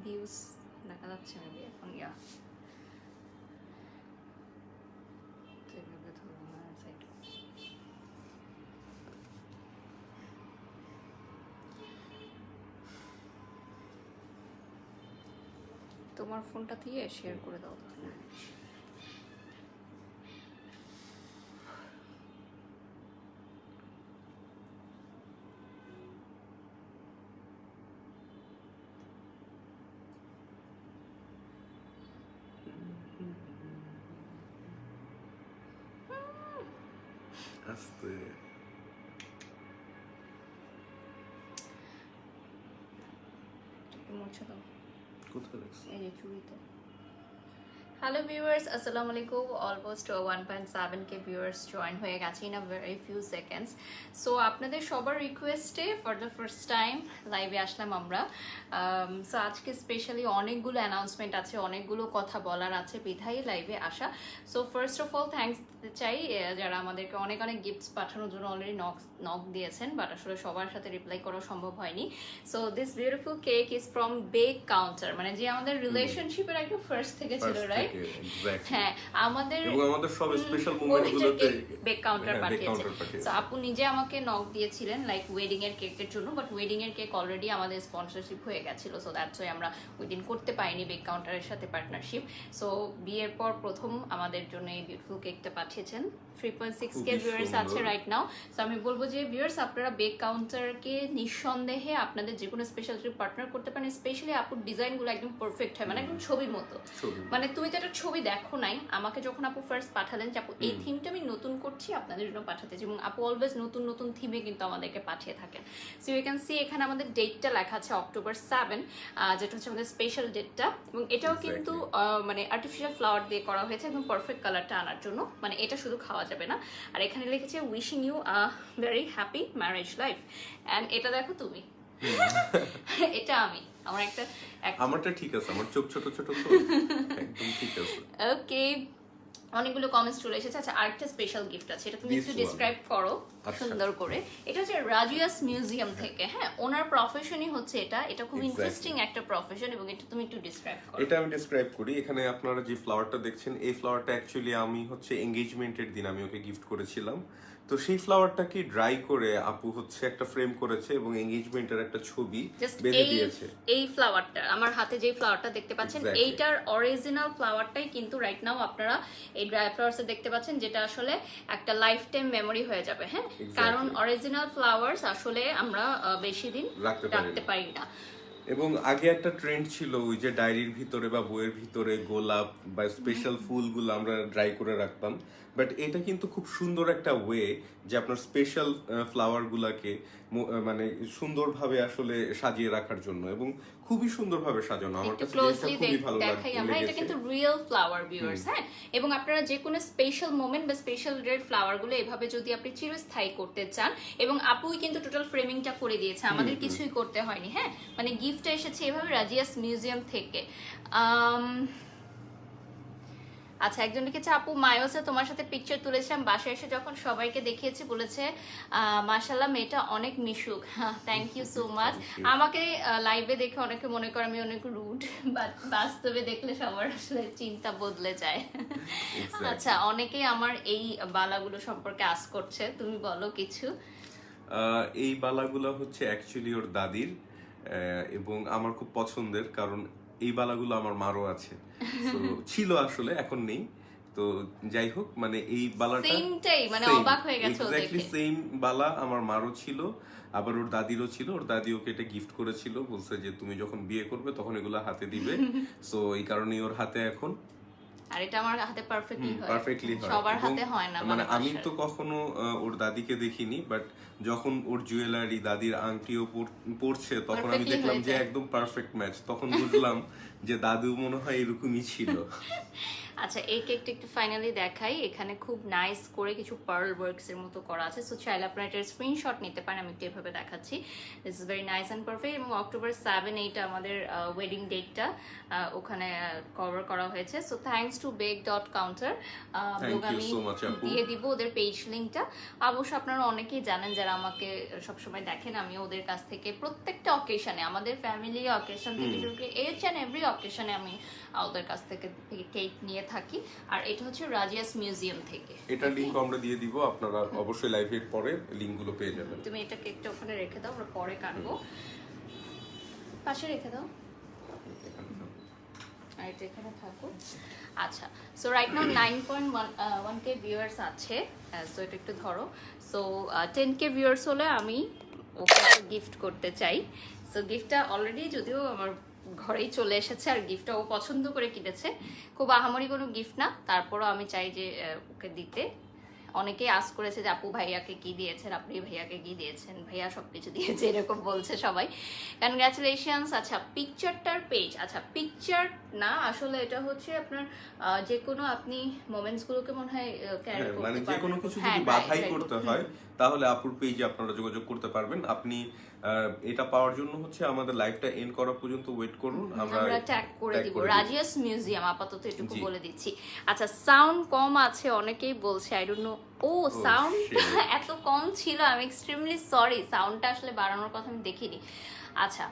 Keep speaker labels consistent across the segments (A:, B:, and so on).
A: Huge দেখা যাচ্ছে maybe এখন ইয়া তোমার ফোনটা দিয়ে শেয়ার করে দাও তাহলে।
B: আস্তে
A: মুছে দাও।
B: কোথায় রাখছি?
A: এই যে চুড়িতে। হ্যালো ভিউয়ার্স, আসসালামু আলাইকুম। অলমোস্ট 1.7k ভিউয়ার্স জয়েন হয়ে গেছে in a very few seconds. So আপনাদের সবার রিকোয়েস্টে ফর দ্য ফার্স্ট টাইম লাইভে আসলাম আমরা। সো আজকে স্পেশালি অনেকগুলো অ্যানাউন্সমেন্ট আছে, অনেকগুলো কথা বলার আছে বিধাই লাইভে আসা। So first of all thanks দিতে চাই যারা আমাদেরকে অনেক অনেক গিফটস পাঠানোর জন্য অলরেডি নক দিয়েছেন, বাট আসলে সবার সাথে রিপ্লাই করা সম্ভব হয়নি। So this beautiful cake is from bake counter, মানে যে আমাদের রিলেশনশিপের একদম ফার্স্ট থেকে ছিল, রাইট? হ্যাঁ, আমাদের
B: সব স্পেশাল মোমেন্টগুলোতে
A: বেক কাউন্টার পাঠিয়েছে। সো আপু নিজে আমাকে নক দিয়েছিলেন লাইক ওয়েডিং এর কেকের জন্য, বাট ওয়েডিং এর কেক অলরেডি আমাদের স্পন্সরশিপ হয়ে গেছিল। সো দ্যাটস ওয়াই আমরা ওই দিন করতে পারিনি বেক কাউন্টারের সাথে পার্টনারশিপ। সো বিয়ের পর প্রথম আমাদের জন্য এই বিউটিফুল কেকটা পাঠিয়েছেন। 3.6k ভিউয়ার্স আছে রাইট নাও। সো আমি বলবো যে ভিউয়ার্স আপনারা বেক কাউন্টারকে নিঃসন্দেহে আপনাদের যে কোনো স্পেশাল ট্রিপ পার্টনার করতে পারেন। স্পেশালি আপুর ডিজাইনগুলো একদম পারফেক্ট হয়, মানে একদম ছবির মতো। মানে তুমি তো একটা ছবি দেখো নাই, আমাকে যখন আপু ফার্স্ট পাঠালেন যে আপু এই থিমটা আমি নতুন করছি আপনাদের জন্য পাঠাতে, এবং আপু অলওয়েজ নতুন নতুন থিমে কিন্তু আমাদেরকে পাঠিয়ে থাকেন। সো ইউ ক্যান সি এখানে আমাদের ডেটটা লেখা আছে October 7, যেটা হচ্ছে আমাদের স্পেশাল ডেটটা, এবং এটাও কিন্তু মানে আর্টিফিশিয়াল ফ্লাওয়ার দিয়ে করা হয়েছে একদম পারফেক্ট কালারটা আনার জন্য। মানে এটা শুধু খাওয়া যাবে না। আর এখানে লিখেছে wishing you a very happy marriage life. And এটা দেখো তুমি, এটা আমি আমার একটা
B: আমারটা ঠিক আছে, আমার চোখ ছোট ছোট তো একদম ঠিক আছে।
A: ওকে, অনেকগুলো কমেন্টস চলে এসেছে। আচ্ছা, আরেকটা স্পেশাল গিফট আছে, এটা তুমি একটু ডিসক্রাইব করো সুন্দর করে। এটা হচ্ছে রাজিয়াস মিউজিয়াম থেকে। হ্যাঁ, ওনার প্রফেশনই হচ্ছে এটা খুব ইন্টারেস্টিং একটা প্রফেশন, এবং এটা তুমি একটু ডিসক্রাইব করো।
B: এটা আমি ডিসক্রাইব করি। এখানে আপনারা যে ফ্লাওয়ারটা দেখছেন, এই ফ্লাওয়ারটা অ্যাকচুয়ালি আমি হচ্ছে এঙ্গেজমেন্টের দিন আমি ওকে গিফট করেছিলাম। তো সেই ফ্লাওয়ারটাকে ড্রাই করে আপু হচ্ছে একটা ফ্রেম করেছে এবং এঙ্গেজমেন্টের একটা ছবি বেঁধে দিয়েছে।
A: এই ফ্লাওয়ারটা আমার হাতে যে ফ্লাওয়ারটা দেখতে পাচ্ছেন, এইটার অরিজিনাল ফ্লাওয়ারটাই কিন্তু রাইট নাও আপনারা এই ড্রাই ফ্লাওয়ারসে দেখতে পাচ্ছেন, যেটা আসলে একটা লাইফ টাইম মেমোরি হয়ে যাবে। হ্যাঁ, কারণ অরিজিনাল ফ্লাওয়ার্স আসলে আমরা বেশি দিন রাখতে পারি না।
B: এবং আগে একটা ট্রেন্ড ছিল ওই যে ডায়েরির ভিতরে বা বইয়ের ভিতরে গোলাপ বা স্পেশাল ফুলগুলো আমরা ড্রাই করে রাখতাম, বাট এটা কিন্তু খুব সুন্দর একটা ওয়ে যে আপনার স্পেশাল ফ্লাওয়ার গুলাকে মানে সুন্দরভাবে আসলে সাজিয়ে রাখার জন্য, এবং খুবই সুন্দরভাবে সাজানো। আমার কাছে খুবই ভালো
A: দেখাই আমরা, এটা কিন্তু রিয়েল ফ্লাওয়ার ভিউয়ার্স। হ্যাঁ, এবং আপনারা যে কোনো স্পেশাল মোমেন্ট বা স্পেশাল রেড ফ্লাওয়ার গুলো এভাবে যদি আপনি চিরস্থায়ী করতে চান, এবং আপুই কিন্তু টোটাল ফ্রেমিংটা করে দিয়েছে, আমাদের কিছুই করতে হয়নি। হ্যাঁ, মানে গিফটটা এসেছে এভাবে রাজিয়াস মিউজিয়াম থেকে। আচ্ছা, একজন লিখেছে আপু মায়োসে তোমার সাথে পিকচার তুলেছিলাম, বাসায় এসে যখন সবাইকে দেখিয়েছি বলেছে মাশাআল্লাহ মেয়েটা অনেক মিশুক। Thank you so much. আমাকে লাইভে দেখে অনেকে মনে করে আমি অনেক রুড, বাট বাস্তবে দেখলে সবার আসলে চিন্তা বদলে যায়। আচ্ছা, অনেকেই আমার এই বালাগুলো সম্পর্কে আস করছে, তুমি বলো কিছু।
B: এই বালাগুলো হচ্ছে অ্যাকচুয়ালি ওর দাদির, এবং আমার খুব পছন্দের, কারণ এই বালাগুলো আমার মারও আছে, ছিল আসলে, এখন নেই। তো যাই হোক, মানে এই বালাটা
A: সেমটাই, মানে অবাক হয়ে গেছে
B: এক্স্যাক্টলি সেম বালা আমার মারও ছিল, আবার ওর দাদিরও ছিল। ওর দাদি ওকে এটা গিফট করেছিল, বলছে যে তুমি যখন বিয়ে করবে তখন এগুলো হাতে দিবে। সো এই কারণেই ওর হাতে এখন।
A: আর এটা আমার হাতে পারফেক্টলি হয়,
B: হয়,
A: সবার হাতে হয় না।
B: মানে আমি তো কখনো ওর দাদিকে দেখিনি, বাট যখন ওর জুয়েলারি দাদির আংটিও পরছে তখন আমি দেখলাম যে একদম পারফেক্ট ম্যাচ। তখন বুঝলাম যে দাদু মনে হয় এরকমই ছিল।
A: আচ্ছা, এই কেকটা একটু ফাইনালি দেখাই। এখানে খুব নাইস করে কিছু পার্ল ওয়ার্কস এর মতো করা আছে, সো চাইলে আপনারা এটার স্ক্রিনশট নিতে পারেন। আমি একটু এভাবে দেখাচ্ছি। This is very nice and perfect. এবং অক্টোবর 7 এইটা আমাদের ওয়েডিং ডেটটা ওখানে কভার করা হয়েছে। So thanks to Bake Counter. আমি দিয়ে দিব ওদের পেজ লিঙ্কটা। অবশ্য আপনারা অনেকেই জানেন যারা আমাকে সবসময় দেখেন, আমি ওদের কাছ থেকে প্রত্যেকটা অকেশনে, আমাদের ফ্যামিলি অকেশন থেকে শুরু করে এইচ অ্যান্ড এভরি অকেশনে আমি ওদের কাছ থেকে কেক নিয়ে থাকি। আর এটা হচ্ছে রাজিয়াস মিউজিয়াম থেকে।
B: এটা লিংক আমরা দিয়ে দিব, আপনারা অবশ্যই লাইভের পরে লিংকগুলো পেয়ে যাবেন।
A: তুমি এটা কেকটা ওখানে রেখে দাও, আমরা পরে কাটবো। পাশে রেখে দাও, আর এটা এখানে থাকো। আচ্ছা, so right now 9.1k viewers আছে। সো এটা একটু ধরো। সো 10k ভিউয়ার্স হলে আমি ওকে গিফট করতে চাই। সো গিফটটা অলরেডি যদিও আমার ঘরেই চলে এসেছে, আর গিফটটা ও পছন্দ করে কিনেছে। খুব আহামরি কোনো গিফট না, তারপরও আমি চাই যে ওকে দিতে। অনেকেই আস করেছে যে আপু ভাইয়াকে কি দিয়েছেন, আপনি ভাইয়াকে কি দিয়েছেন, ভাইয়া সবকিছু দিয়েছে এরকম বলছে সবাই। কনগ্রাচুলেশনস। আচ্ছা, পিকচারটার পেজ, আচ্ছা পিকচার না, আসলে এটা হচ্ছে আপনার যে কোনো আপনি মোমেন্টস গুলোকে মনে হয় ক্যারি করতে
B: মানে
A: পারবেন।
B: যে কোনো কিছু যদি বাছাই করতে হয় তাহলে আপুর পেজে আপনারা যোগাযোগ করতে পারবেন। আপনি এটা পাওয়ার জন্য হচ্ছে আমাদের লাইভটা এন্ড করা পর্যন্ত ওয়েট করুন, আমরা
A: ট্যাগ করে দিব রাজিয়াস মিউজিয়াম। আপাতত এটুকু বলে দিচ্ছি। আচ্ছা, সাউন্ড কম আছে অনেকেই বলছে, আই ডোন্ট নো। ও সাউন্ড এত কম ছিল, আমি এক্সট্রিমলি সরি। সাউন্ডটা আসলে বাড়ানোর কথা আমি দেখিনি। আচ্ছা,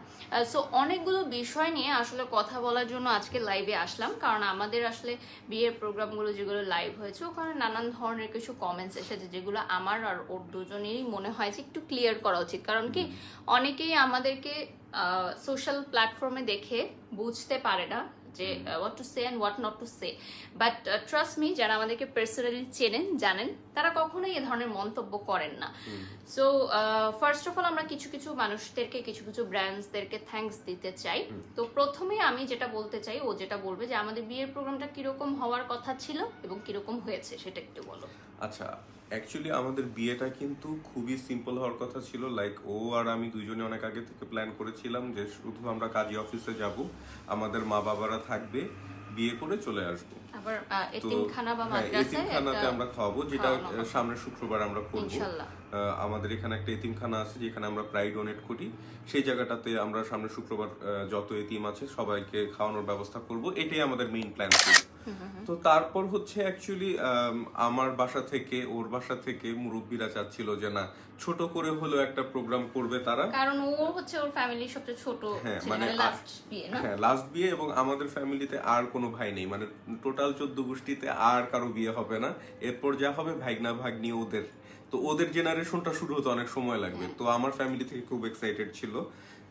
A: সো অনেকগুলো বিষয় নিয়ে আসলে কথা বলার জন্য আজকে লাইভে আসলাম, কারণ আমাদের আসলে বিয়ের প্রোগ্রামগুলো যেগুলো লাইভ হয়েছে ওখানে নানান ধরনের কিছু কমেন্টস এসেছে, যেগুলো আমার আর ওর দুজনেরই মনে হয় যে একটু ক্লিয়ার করা উচিত। কারণ কি, অনেকেই আমাদেরকে সোশ্যাল প্ল্যাটফর্মে দেখে বুঝতে পারে না যে what to say and what not to say. But trust me, যারা আমাদেরকে পার্সোনালি চেনেন জানেন, তারা কখনোই এ ধরনের মন্তব্য করেন না। সো ফার্স্ট অফ অল আমরা কিছু কিছু মানুষদেরকে, কিছু কিছু ব্র্যান্ডসদেরকে থ্যাঙ্কস দিতে চাই। তো প্রথমে আমি যেটা বলতে চাই, ও যেটা বলবে যে আমাদের বিয়ের প্রোগ্রামটা কিরকম হওয়ার কথা ছিল এবং কিরকম হয়েছে সেটা একটু বলো।
B: আচ্ছা, অ্যাকচুয়ালি আমাদের বিয়েটা কিন্তু খুবই সিম্পল হওয়ার কথা ছিল। লাইক ও আর আমি দুইজনে অনেক আগে থেকে প্ল্যান করেছিলাম যে শুধু আমরা কাজী অফিসে যাব, আমাদের মা বাবারা থাকবে, বিয়ে করে চলে আসবো।
A: আবার এতিমখানা বা মাদ্রাসায়
B: এতিমখানাতে আমরা খাওয়াবো, যেটা সামনের শুক্রবার আমরা করব।
A: ইনশাআল্লাহ
B: আমাদের এখানে একটা এতিমখানা আছে যেখানে আমরা প্রায় ডোনেট করি, সেই জায়গাটাতে আমরা সামনের শুক্রবার যত এতিম আছে সবাইকে খাওয়ানোর ব্যবস্থা করব। এটাই আমাদের মেইন প্ল্যান ছিল। তো তারপর হচ্ছে অ্যাকচুয়ালি আমার বাসা থেকে, ওর বাসা থেকে মুরব্বীরা চাচ্ছিল যে না, ছোট করে হলেও একটা প্রোগ্রাম করবে তারা,
A: কারণ ও হচ্ছে ওর ফ্যামিলির সবচেয়ে ছোট, মানে লাস্ট বিয়ে না?
B: হ্যাঁ, লাস্ট বিয়ে। এবং আমাদের ফ্যামিলিতে আর কোনো ভাই নেই, মানে টোটাল 14 গোষ্ঠীতে আর কারো বিয়ে হবে না। এরপর যা হবে ভাগনা ভাগ্নি ওদের। তো ওদের জেনারেশনটা শুরু হতে অনেক সময় লাগবে। তো আমার ফ্যামিলি থেকে খুব এক্সাইটেড ছিল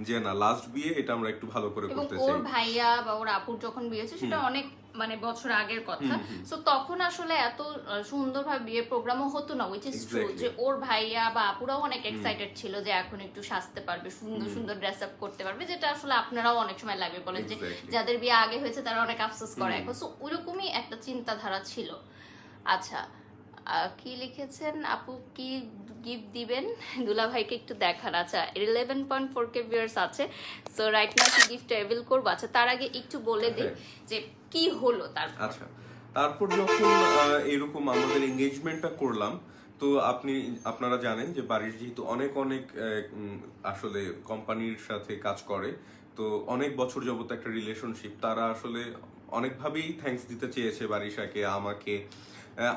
B: যে না, লাস্ট বিয়ে, এটা আমরা একটু ভালো করে করতে চাই।
A: ওর ভাইয়া বা ওর আপুর যখন বিয়ে হয়েছে সেটা অনেক মানে বছর আগের কথা। সো তখন আসলে এত সুন্দরভাবে বিয়ের প্রোগ্রামও হতো না, উইচ ইজ ট্রু। যে ওর ভাইয়া বা আপুরাও অনেক এক্সাইটেড ছিল যে এখন একটু সাজতে পারবে, সুন্দর সুন্দর ড্রেস আপ করতে পারবে, যেটা আসলে আপনারাও অনেক সময় লাগবে বলেন যে যাদের বিয়ে আগে হয়েছে তারা অনেক আফসোস করে এখন। সো ওইরকমই একটা চিন্তাধারা ছিল। আচ্ছা, কি লিখেছেন আপু, কি গিফট দিবেন দুলা ভাইকে একটু দেখান। আচ্ছা, 11.4k ভিউয়ার্স আছে। সো রাইট নাও কি গিফট রিভিল করব। আচ্ছা, তার আগে একটু বলে দিই যে কি হলো তারপর।
B: আচ্ছা, তারপর যখন এরকম আমাদের এঙ্গেজমেন্টটা করলাম, তো আপনারা জানেন যে বাড়ির যেহেতু অনেক অনেক আসলে কোম্পানির সাথে কাজ করে, তো অনেক বছর যাবত একটা রিলেশনশিপ, তারা আসলে অনেকভাবেই থ্যাঙ্কস দিতে চেয়েছে বারিশাকে, আমাকে।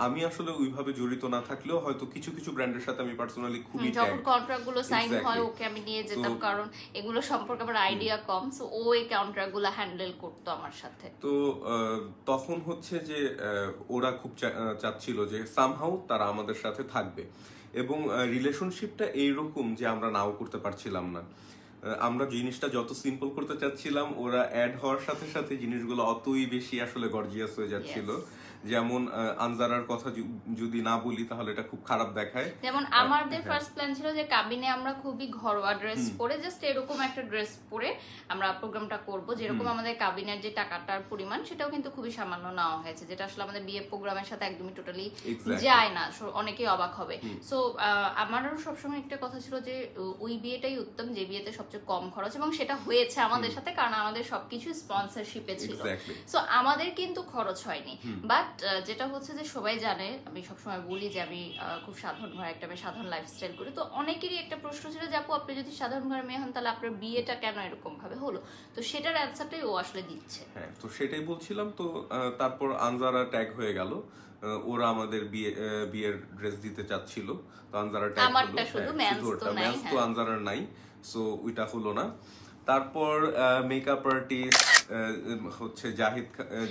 B: আমি আসলে ওইভাবে জড়িত না থাকলেও হয়তো কিছু কিছু ব্র্যান্ডের সাথে আমি পার্সোনালি খুবই
A: যখন কন্ট্রাক্ট গুলো সাইন হয় ওকে আমি নিয়ে যেতাম, কারণ এগুলো সম্পর্কে আমার আইডিয়া কম। সো ও এই কন্ট্রাক্ট গুলো হ্যান্ডেল করতো আমার সাথে।
B: তো তখন হচ্ছে যে ওরা খুব চাচ্ছিল যে সামহাউ তারা আমাদের সাথে থাকবে, এবং রিলেশনশিপটা এইরকম যে আমরা নাও করতে পারছিলাম না। আমরা জিনিসটা যত সিম্পল করতে চাচ্ছিলাম, ওরা অ্যাড হওয়ার সাথে সাথে জিনিসগুলো অতই বেশি আসলে গর্জিয়াস হয়ে যাচ্ছিল। যেমন আনজারার কথা যদি না বলি তাহলে এটা খুব খারাপ দেখায়।
A: যেমন আমাদের ফার্স্ট প্ল্যান ছিল যে কাবিনে আমরা খুবই ঘরোয়া ড্রেস পরে, জাস্ট এরকম একটা ড্রেস পরে আমরা প্রোগ্রামটা করব, যেরকম আমাদের কাবিনের যে টাকাটার পরিমাণ সেটাও কিন্তু খুবই সামান্য নেওয়া হয়েছে, যেটা আসলে আমাদের বিয়ে প্রোগ্রামের সাথে একদমই টোটালি যায় না, অনেকেই অবাক হবে। সো আমারও সবসময় একটা কথা ছিল যে ওই বিয়েটাই উত্তম, যে বিয়েতে সব সবচেয়ে কম খরচ, এবং সেটা হয়েছে আমাদের সাথে, কারণ আমাদের সবকিছু স্পন্সরশিপে ছিল। সো আমাদের কিন্তু খরচ হয়নি। বাট যেটা হচ্ছে যে সবাই জানে, আমি সবসময় বলি যে আমি খুব সাধারণ ঘরে একটা সাধারণ লাইফস্টাইল করি। তো অনেকেরই একটা প্রশ্ন ছিল যে আপু আপনি যদি সাধারণ ঘরে মেয়ে হন তাহলে আপনার বিয়েটা কেন এরকম ভাবে হলো? তো সেটার অ্যান্সারটাই ও আসলে দিচ্ছে।
B: হ্যাঁ, তো সেটাই বলছিলাম। তো তারপর আনজারা ট্যাগ হয়ে গেল, ওরা আমাদের বিয়ের ড্রেস দিতে চাচ্ছিল, তো আনজারা ট্যাগ হলো।
A: আমারটা শুধু মেন্স
B: তো আনজারার নাই, সো ওইটা হলো না। তারপর মেকআপ আর্টিস্ট হচ্ছে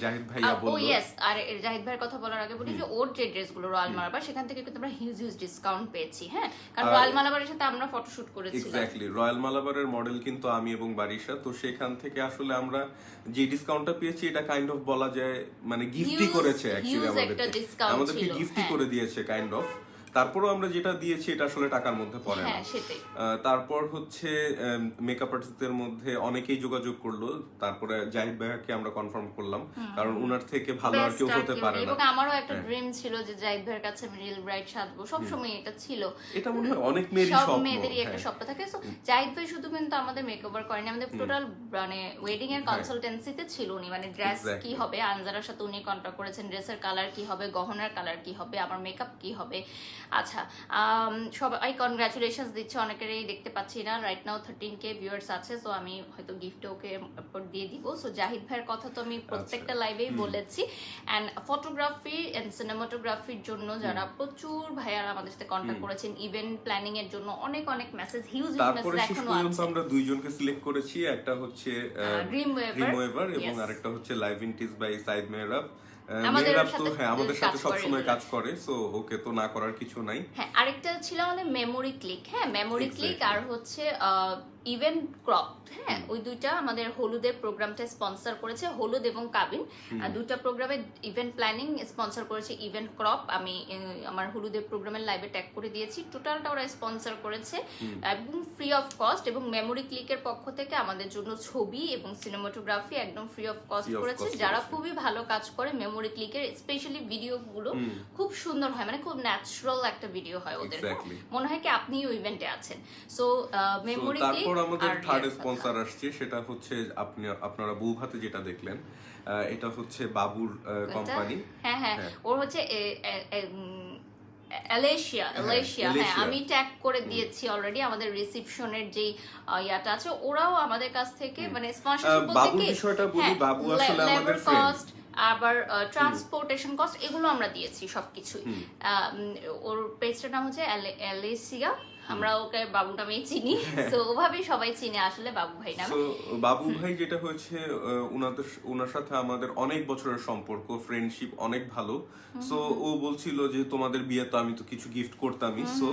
B: জাহিদ ভাইয়া বলল।
A: ও ইয়েস, আর জাহিদ ভাইয়ের কথা বলার আগে বলি যে ওর যে ড্রেসগুলো রয়্যাল মালাবার, সেখান থেকে কিন্তু আমরা হিউজ ডিসকাউন্ট পেয়েছি। হ্যাঁ, কারণ রয়্যাল মালাবারের সাথে আমরা ফটোশুট করেছিলাম।
B: এক্স্যাক্টলি, রয়্যাল মালাবারের মডেল কিন্তু আমি এবং বারিশা। তো সেখান থেকে আসলে আমরা যে ডিসকাউন্টটা পেয়েছি এটা কাইন্ড অফ বলা যায় মানে গিফটই করেছে অ্যাকচুয়ালি, আমাদেরকে গিফটই করে দিয়েছে কাইন্ড অফ। তারপরও আমরা যেটা দিয়েছি এটা আসলে টাকার মধ্যে পড়ে না। তারপর হচ্ছে মেকআপ আর্টিস্টদের মধ্যে অনেকেই যোগাযোগ করলো, তারপরে জাহিদ ভাইয়াকে আমরা কনফার্ম করলাম, কারণ উনার থেকে ভালো আর কেউ হতে পারে না।
A: এবং আমারও একটা ড্রিম ছিল যে জাহিদ ভাইয়ের কাছে আমি রিয়েল ব্রাইড সাজবো, সবসময় এটা ছিল।
B: এটা মনে হয় অনেক মেয়েদেরই
A: একটা স্বপ্ন থাকে। সো জাহিদ ভাই শুধু কিন্তু আমাদের মেকওভার করেনি, আমাদের টোটাল মানে ওয়েডিং এর কনসালটেন্সিতে ছিল উনি। মানে ড্রেস কি হবে, আনজারার সাথে উনি কন্ট্যাক্ট করেছেন, ড্রেসের কালার কি হবে, গহনার কালার কি হবে, আমার মেকআপ কি হবে। আচ্ছা, সবাই কনগ্রাচুলেশনস দিচ্ছে, অনেকেরই দেখতে পাচ্ছি না রাইট নাও 13K ভিউয়ার্স আছে। সো আমি হয়তো গিফট ওকে দিয়ে দিব। সো জাহিদ ভাইয়ের কথা তো আমি প্রত্যেকটা লাইভেই বলেছি। অ্যান্ড ফটোগ্রাফি এন্ড সিনেমাটোগ্রাফির জন্য যারা প্রচুর ভাইয়ারা আমাদের সাথে কন্ট্যাক্ট করেছেন, ইভেন্ট প্ল্যানিং এর জন্য অনেক অনেক মেসেজ, হিউজ মেসেজ এখনো আছে।
B: আমরা দুইজনকে সিলেক্ট করেছি, একটা হচ্ছে ড্রিম ওয়েভার এবং আরেকটা হচ্ছে লাইভ ইনটিজ বাই সাইদ মেহরাব। আমাদের সাথে সবসময় কাজ করে, সো ওকে তো না করার কিছু নাই।
A: হ্যাঁ, আরেকটা ছিল আমাদের মেমোরি ক্লিক। হ্যাঁ, মেমোরি ক্লিক আর হচ্ছে ইভেন্ট ক্রপ। হ্যাঁ, ওই দুইটা আমাদের হলুদের প্রোগ্রামটা স্পন্সর করেছে, হলুদ এবং কাবিন দুইটা প্রোগ্রামের ইভেন্ট প্ল্যানিং স্পন্সর করেছে ইভেন্ট ক্রপ। আমি আমার হলুদের প্রোগ্রামের লাইভে ট্যাগ করে দিয়েছি, টোটালটা ওরা স্পন্সর করেছে একদম ফ্রি অফ কস্ট। এবং মেমোরি ক্লিকের পক্ষ থেকে আমাদের জন্য ছবি এবং সিনেমাটোগ্রাফি একদম ফ্রি অফ কস্ট করেছে। যারা খুবই ভালো কাজ করে মেমোরি ক্লিকের, স্পেশালি ভিডিও গুলো খুব সুন্দর হয়, মানে খুব ন্যাচারাল একটা ভিডিও হয় ওদের। মনে হয় কি আপনিও ইভেন্টে আছেন। So memory click.
B: আমাদের থার্ড স্পন্সর আসছে, সেটা হচ্ছে আপনারা বউভাতে যেটা দেখলেন, এটা হচ্ছে বাবুর কোম্পানি।
A: হ্যাঁ হ্যাঁ, ওর হচ্ছে এলেশিয়া। হ্যাঁ, আমি ট্যাগ করে দিয়েছি অলরেডি আমাদের রিসেপশনের যে ইয়াটা আছে। ওরাও আমাদের কাছ থেকে মানে স্পন্সরশিপ বলতে কি,
B: বিষয়টা বলি, বাবু আসলে আমাদের ফ্রেন্ড,
A: আবার ট্রান্সপোর্টেশন কস্ট এগুলো আমরা দিয়েছি সবকিছুই। ওর পেজটার নাম হচ্ছে এলেশিয়া, আমরা ওকে বাবু নামেই চিনি। তো ওভাবেই সবাই চিনে আসলে বাবু ভাই নামে।
B: বাবু ভাই যেটা হয়েছে, ওনার সাথে আমাদের অনেক বছরের সম্পর্ক, ফ্রেন্ডশিপ অনেক ভালো। সো ও বলছিল যে তোমাদের বিয়ে তো আমি তো কিছু গিফট করতামই, সো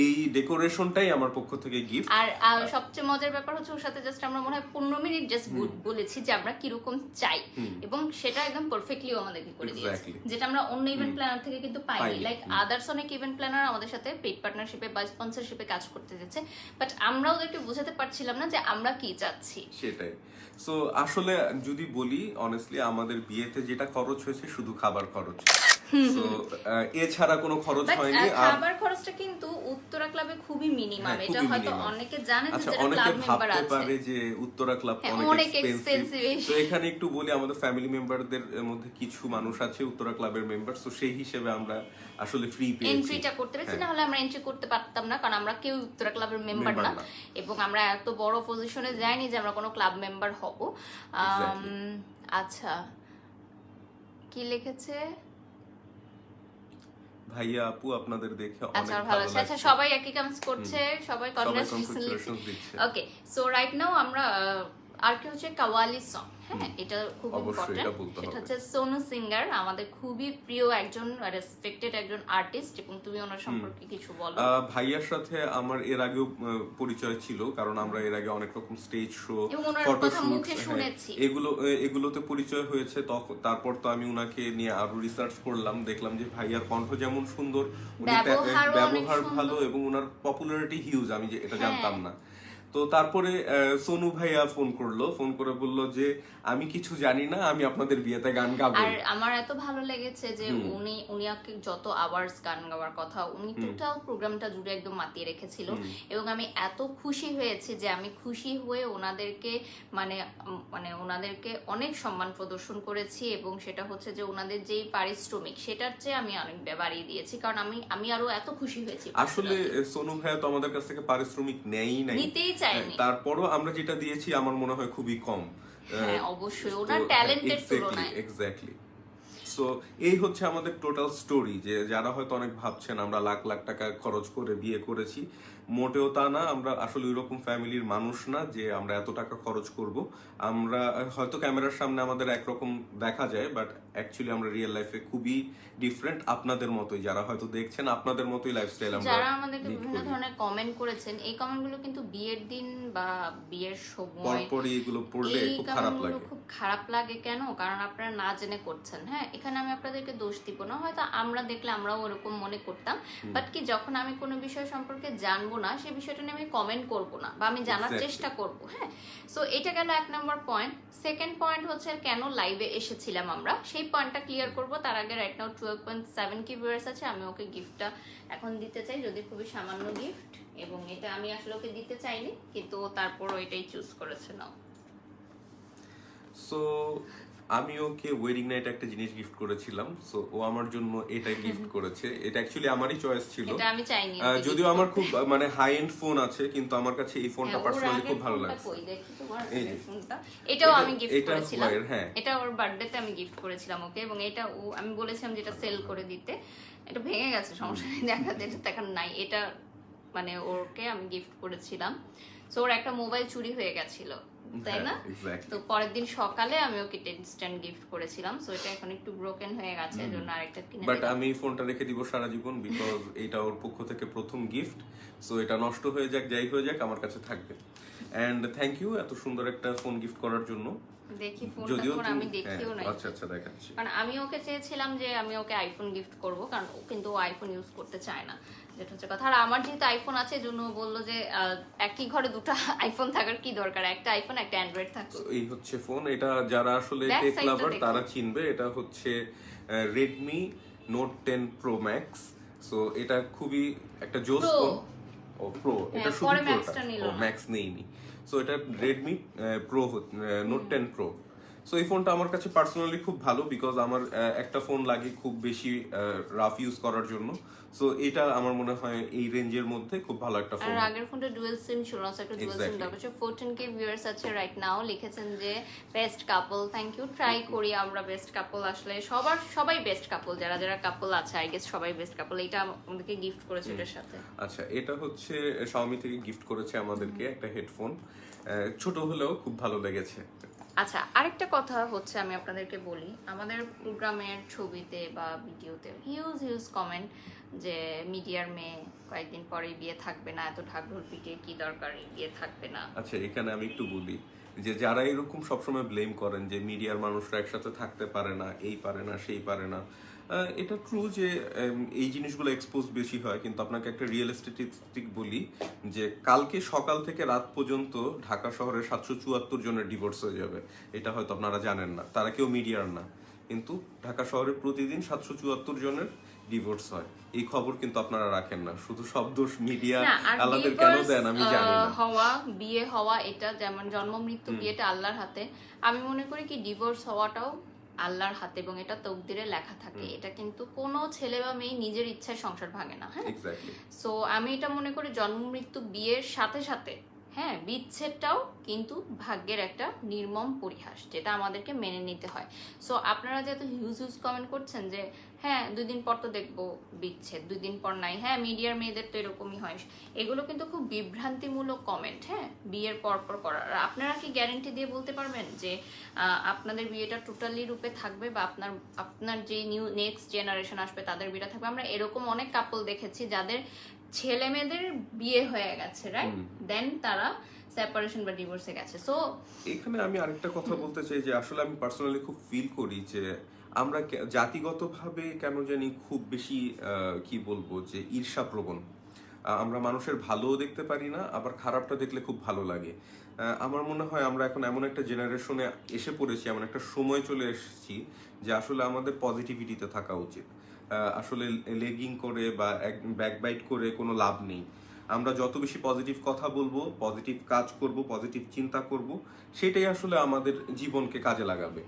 B: এই ডেকোরেশনটাই আমার পক্ষ থেকে গিফট।
A: আর সবচেয়ে মজার ব্যাপার হচ্ছে ওর সাথে জাস্ট আমরা মনে হয় 15 মিনিট জাস্ট বলেছি যে আমরা কিরকম চাই, এবং সেটা একদম পারফেক্টলি আমাদেরকে করে দিয়েছে, যেটা আমরা অন্য ইভেন্ট প্ল্যানার থেকে কিন্তু পাইনি। লাইক আদার্স অনেক ইভেন্ট প্ল্যানার আমাদের সাথে পেইড পার্টনারশিপে বা স্পন্সরশিপে কাজ করতে যাচ্ছে, বাট আমরা ওদেরকে বোঝাতে পারছিলাম না যে আমরা কি চাচ্ছি।
B: সেটাই। সো আসলে যদি বলি অনেস্টলি, আমাদের বিয়েতে যেটা খরচ হয়েছে শুধু খাবার খরচ, সো এছাড়া কোনো খরচ হয়নি।
A: খাবার খরচটা কিন্তু উত্তরা ক্লাবে খুবই মিনিমাম। এটা হয়তো অনেকে জানে যে যারা ক্লাব মেম্বার আছে,
B: পারে যে উত্তরা ক্লাব অনেক এক্সপেন্সিভ। তো এখানে একটু বলি, আমাদের ফ্যামিলি মেম্বারদের মধ্যে কিছু মানুষ আছে উত্তরা ক্লাবের মেম্বার, সো সেই হিসেবে আমরা আসলে ফ্রি পেয়েছি,
A: এন্ট্রিটা করতে পেরেছি। না হলে আমরা এন্ট্রি করতে পারতাম না, কারণ আমরা কেউ উত্তরা ক্লাবের মেম্বার না, এবং আমরা এত বড় পজিশনে যাইনি যে আমরা কোনো ক্লাব মেম্বার হব। আচ্ছা, কি লিখেছে
B: ভাইয়া আপু আপনাদের দেখে অনেক
A: ভালো লাগছে। আচ্ছা, সবাই একই কমেন্টস করছে, সবাই কনগ্রাচুলেশন দিচ্ছে। ওকে, সো রাইট নাও আমরা আর কি হচ্ছে কাওয়ালি সং। হ্যাঁ, এটা খুব ইম্পর্টেন্ট। এটা হচ্ছে সোনু সিঙ্গার, আমাদের খুবই প্রিয় একজন রেসপেক্টেড একজন আর্টিস্ট, এবং তুমি ওনার সম্পর্কে কিছু বলো।
B: ভাইয়ার সাথে আমার এর আগেও পরিচয় ছিল, কারণ আমরা এর আগে অনেক রকম স্টেজ শো,
A: ফটোশুট
B: এগুলোতে পরিচয় হয়েছে। তারপর তো আমি উনাকে নিয়ে আরো রিসার্চ করলাম, দেখলাম যে ভাইয়ার কণ্ঠ যেমন সুন্দর, ব্যবহার ভালো, এবং উনার পপুলারিটি হিউজ, আমি এটা জানতাম না। তো তারপরে সোনু ভাইয়া ফোন করে বলল যে আমি কিছু জানি না, আমি আপনাদের বিয়েতে গান গাবো।
A: আর আমার এত ভালো লেগেছে যে উনি যত আওয়ার্স গান গাওয়ার কথা উনি টোটাল প্রোগ্রামটা জুড়ে একদম মাতিয়ে রেখেছিল, এবং আমি এত খুশি হয়েছি যে আমি খুশি হয়ে ওনাদেরকে মানে মানে ওনাদেরকে অনেক সম্মান প্রদর্শন করেছি, এবং সেটা হচ্ছে যে ওনাদের যেই পারিশ্রমিক সেটার চেয়ে আমি অনেক বাড়িয়ে দিয়েছি, কারণ আমি আরো এত খুশি হয়েছি।
B: আসলে সোনু ভাইয়া তো আমাদের কাছ থেকে পারিশ্রমিক নেয়ই নাই,
A: নিতেই চাইনি,
B: তারপরও আমরা যেটা দিয়েছি আমার মনে হয় খুবই কম।
A: হ্যাঁ অবশ্যই ওনার ট্যালেন্টের তুলনায়।
B: এক্স্যাক্টলি। সো এই হচ্ছে আমাদের টোটাল স্টোরি, যে যারা হয়তো অনেক ভাবছেন আমরা লাখ লাখ টাকা খরচ করে বিয়ে করেছি, মোটেও তা না। আমরা আসলে ওইরকম ফ্যামিলির মানুষ না যে আমরা এত টাকা খরচ করব। আমরা হয়তো ক্যামেরার সামনে আমাদের একরকম দেখা যায়, বাট অ্যাকচুয়ালি আমরা রিয়েল লাইফে খুবই ডিফারেন্ট, আপনাদের মতোই, যারা হয়তো দেখছেন আপনাদের মতোই লাইফস্টাইল আমরা।
A: যারা আমাদেরকে বিভিন্ন ধরনের কমেন্ট করেছেন, এই কমেন্টগুলো কিন্তু বিয়ের দিন বা বিয়ের সময়
B: পরপরই এগুলো পড়লে খুব খারাপ লাগে।
A: খুব খারাপ লাগে কেন? কারণ আপনারা না জেনে করছেন। হ্যাঁ, এখানে আমি আপনাদেরকে দোষ দিব না, হয়তো আমরা দেখলে আমরাও ওরকম মনে করতাম, বাট কি যখন আমি কোনো বিষয় সম্পর্কে জানবো না সেই বিষয়টা নিয়ে আমি কমেন্ট করব না, বা আমি জানার চেষ্টা করব। হ্যাঁ, সো এটা গেল 1 নম্বর পয়েন্ট। সেকেন্ড পয়েন্ট হচ্ছে কেন লাইভে এসেছিলাম আমরা, সেই পয়েন্টটা ক্লিয়ার করব। তার আগে রাইট নাও 12.7 কি ভিউয়ার্স আছে, আমি ওকে গিফটটা এখন দিতে চাই, যদি খুবই সামান্য গিফট, এবং এটা আমি আসলে ওকে দিতে চাইনি, কিন্তু তারপর এটাই চুজ করেছে। নাও।
B: সো আমি ওকে ওয়েডিং নাইট একটা জিনিস গিফট করেছিলাম, সো ও আমার জন্য এটা গিফট করেছে। এটা অ্যাকচুয়ালি আমারই চয়েস ছিল,
A: এটা আমি চাইনি।
B: যদিও আমার খুব মানে হাই এন্ড ফোন আছে, কিন্তু আমার কাছে এই ফোনটা পার্সোনালি খুব ভালো লাগছে।
A: কই দেখি তোমার ফোনটা, এটাও আমি গিফট করেছিলাম।
B: হ্যাঁ,
A: এটা ওর বার্থডেতে আমি গিফট করেছিলাম ওকে, এবং এটা ও আমি বলেছিলাম যেটা সেল করে দিতে। এটা ভেঙে গেছে, সমস্যা নেই, দেখাতে এখন নাই। এটা মানে ওকে আমি গিফট করেছিলাম। সো ওর একটা মোবাইল চুরি হয়ে গেছিল, তাই না? তো পরের দিন সকালে আমি ওকে টেন স্ট্যান্ড গিফট করেছিলাম। সো এটা এখন একটু ব্রোকেন হয়ে গেছে, এজন্য আরেকটা কিনে দিলাম।
B: বাট আমি ফোনটা রেখে দিব সারা জীবন, বিকজ এটা ওর পক্ষ থেকে প্রথম গিফট। সো এটা নষ্ট হয়ে যাক, যাই হয়ে যাক, আমার কাছে থাকবে। এন্ড থ্যাংক ইউ এত সুন্দর একটা ফোন গিফট করার জন্য।
A: দেখি ফোনটা আমি দেখিও নাই।
B: আচ্ছা দেখাচ্ছি।
A: কারণ আমি ওকে চেয়েছিলাম যে আমি ওকে আইফোন গিফট করব, কারণ ও কিন্তু আইফোন ইউজ করতে চায় না, যেটা হচ্ছে কথা। আর আমার যেহেতু আইফোন আছে, এজন্য ও বললো যে একই ঘরে দুটো আইফোন থাকার কি দরকার, একটা আইফোন একটা অ্যান্ড্রয়েড থাকুক।
B: এই হচ্ছে ফোন, এটা যারা আসলে টেক লাভার তারা চিনবে। এটা হচ্ছে Redmi Note 10 Pro Max। So এটা খুবই একটা জোস ফোন। ও প্রো, এটা শুধু প্রোটা, ও ম্যাক্স নেইনি। সো এটা Redmi Pro Note 10 Pro। So এই ফোনটা আমার কাছে পার্সোনালি খুব ভালো, বিকজ আমার একটা ফোন লাগে খুব বেশি রাফ ইউজ করার জন্য। সো এটা আমার মনে হয় এই রেঞ্জের মধ্যে খুব ভালো একটা ফোন।
A: আর আগের ফোনটা ডুয়াল সিম ছিল না, একটা ডুয়াল সিম দরকার ছিল। 14k ভিউয়ার্স আছে রাইট নাও, লিখেছেন যে best couple. Thank you. Try করি আমরা বেস্ট কাপল, আসলে সবাই বেস্ট কাপল, যারা যারা কাপল আছে আই গেস সবাই বেস্ট কাপল। এটা আমাদেরকে গিফট করেছে এটার সাথে।
B: আচ্ছা, এটা হচ্ছে Xiaomi থেকে গিফট করেছে আমাদেরকে একটা হেডফোন, ছোট হলেও খুব ভালো লেগেছে।
A: আচ্ছা, আরেকটা কথা হচ্ছে আমি আপনাদেরকে বলি, আমাদের প্রোগ্রামের ছবিতে বা ভিডিওতে হিউজ কমেন্ট যে মিডিয়ার মেয়ে কয়েকদিন পরে বিয়ে থাকবে না, এত ঢাকঢোল পিটিয়ে কি দরকার, বিয়ে থাকবে না।
B: আচ্ছা, এখানে আমি একটু বলি যে যারা এরকম সবসময় ব্লেম করেন যে মিডিয়ার মানুষরা একসাথে থাকতে পারে না, এই পারে না সেই পারে না, এটা ট্রু যে এই জিনিসগুলো এক্সপোজ বেশি হয়, কিন্তু আপনাকে একটা রিয়েলিস্টিক বলি যে কালকে সকাল থেকে রাত পর্যন্ত ঢাকা শহরে 774 জনের ডিভোর্স হয়ে যাবে। এটা হয়তো আপনারা জানেন না, তারা কেউ মিডিয়ার না, কিন্তু ঢাকা শহরে প্রতিদিন 774 জনের ডিভোর্স হয়। এই খবর কিন্তু আপনারা রাখেন না, শুধু সব দোষ মিডিয়া আলাদের কেন দেন আমি জানি না।
A: বিয়ে হওয়া এটা যেমন জন্ম মৃত্যু, বিয়েটা আল্লাহর হাতে। আমি মনে করি কি ডিভোর্স হওয়াটাও আল্লাহর হাতে, এবং এটা তকদিরে লেখা থাকে। এটা কিন্তু কোনো ছেলে বা মেয়ে নিজের ইচ্ছায় সংসার ভাঙে না। হ্যাঁ, সো আমি এটা মনে করি জন্ম মৃত্যু বিয়ের সাথে সাথে হ্যাঁ বিচ্ছেদটাও কিন্তু ভাগ্যের একটা নির্মম পরিহাস, যেটা আমাদেরকে মেনে নিতে হয়। সো আপনারা যেহেতু হিউজ কমেন্ট করছেন যে হ্যাঁ 2 দিন পর তো দেখবো বিচ্ছেদ, 2 দিন পর নাই, হ্যাঁ মিডিয়ার মেয়েদের তো এরকমই হয়, এগুলো কিন্তু খুব বিভ্রান্তিমূলক কমেন্ট। হ্যাঁ, বিয়ের পর করার আপনারা কি গ্যারান্টি দিয়ে বলতে পারবেন যে আপনাদের বিয়েটা টোটালি রূপে থাকবে, বা আপনার যে নেক্সট জেনারেশন আসবে তাদের বিয়েটা থাকবে? আমরা এরকম অনেক কাপল দেখেছি যাদের ছেলে মেয়েদের বিয়ে হয়ে গেছে, রাইট, দেন তারা সেপারেশন বা ডিভোর্সে গেছে। সো
B: এখানে আমি আরেকটা কথা বলতে চাই যে আসলে আমি পার্সোনালি খুব ফিল করি যে আমরা জাতিগতভাবে কেন জানি খুব বেশি কি বলবো যে ঈর্ষাপ্রবণ। আমরা মানুষের ভালোও দেখতে পারি না, আবার খারাপটা দেখলে খুব ভালো লাগে। আমার মনে হয় আমরা এখন এমন একটা জেনারেশনে এসে পড়েছি, এমন একটা সময় চলে এসেছি যে আসলে আমাদের পজিটিভিটিতে থাকা উচিত। আসলে লেগিং করে বা ব্যাকবাইট করে কোনো লাভ নেই। আমরা যত বেশি পজিটিভ কথা বলবো, পজিটিভ কাজ করব, পজিটিভ চিন্তা করব, সেটাই আসলে আমাদের জীবনকে কাজে লাগাবে।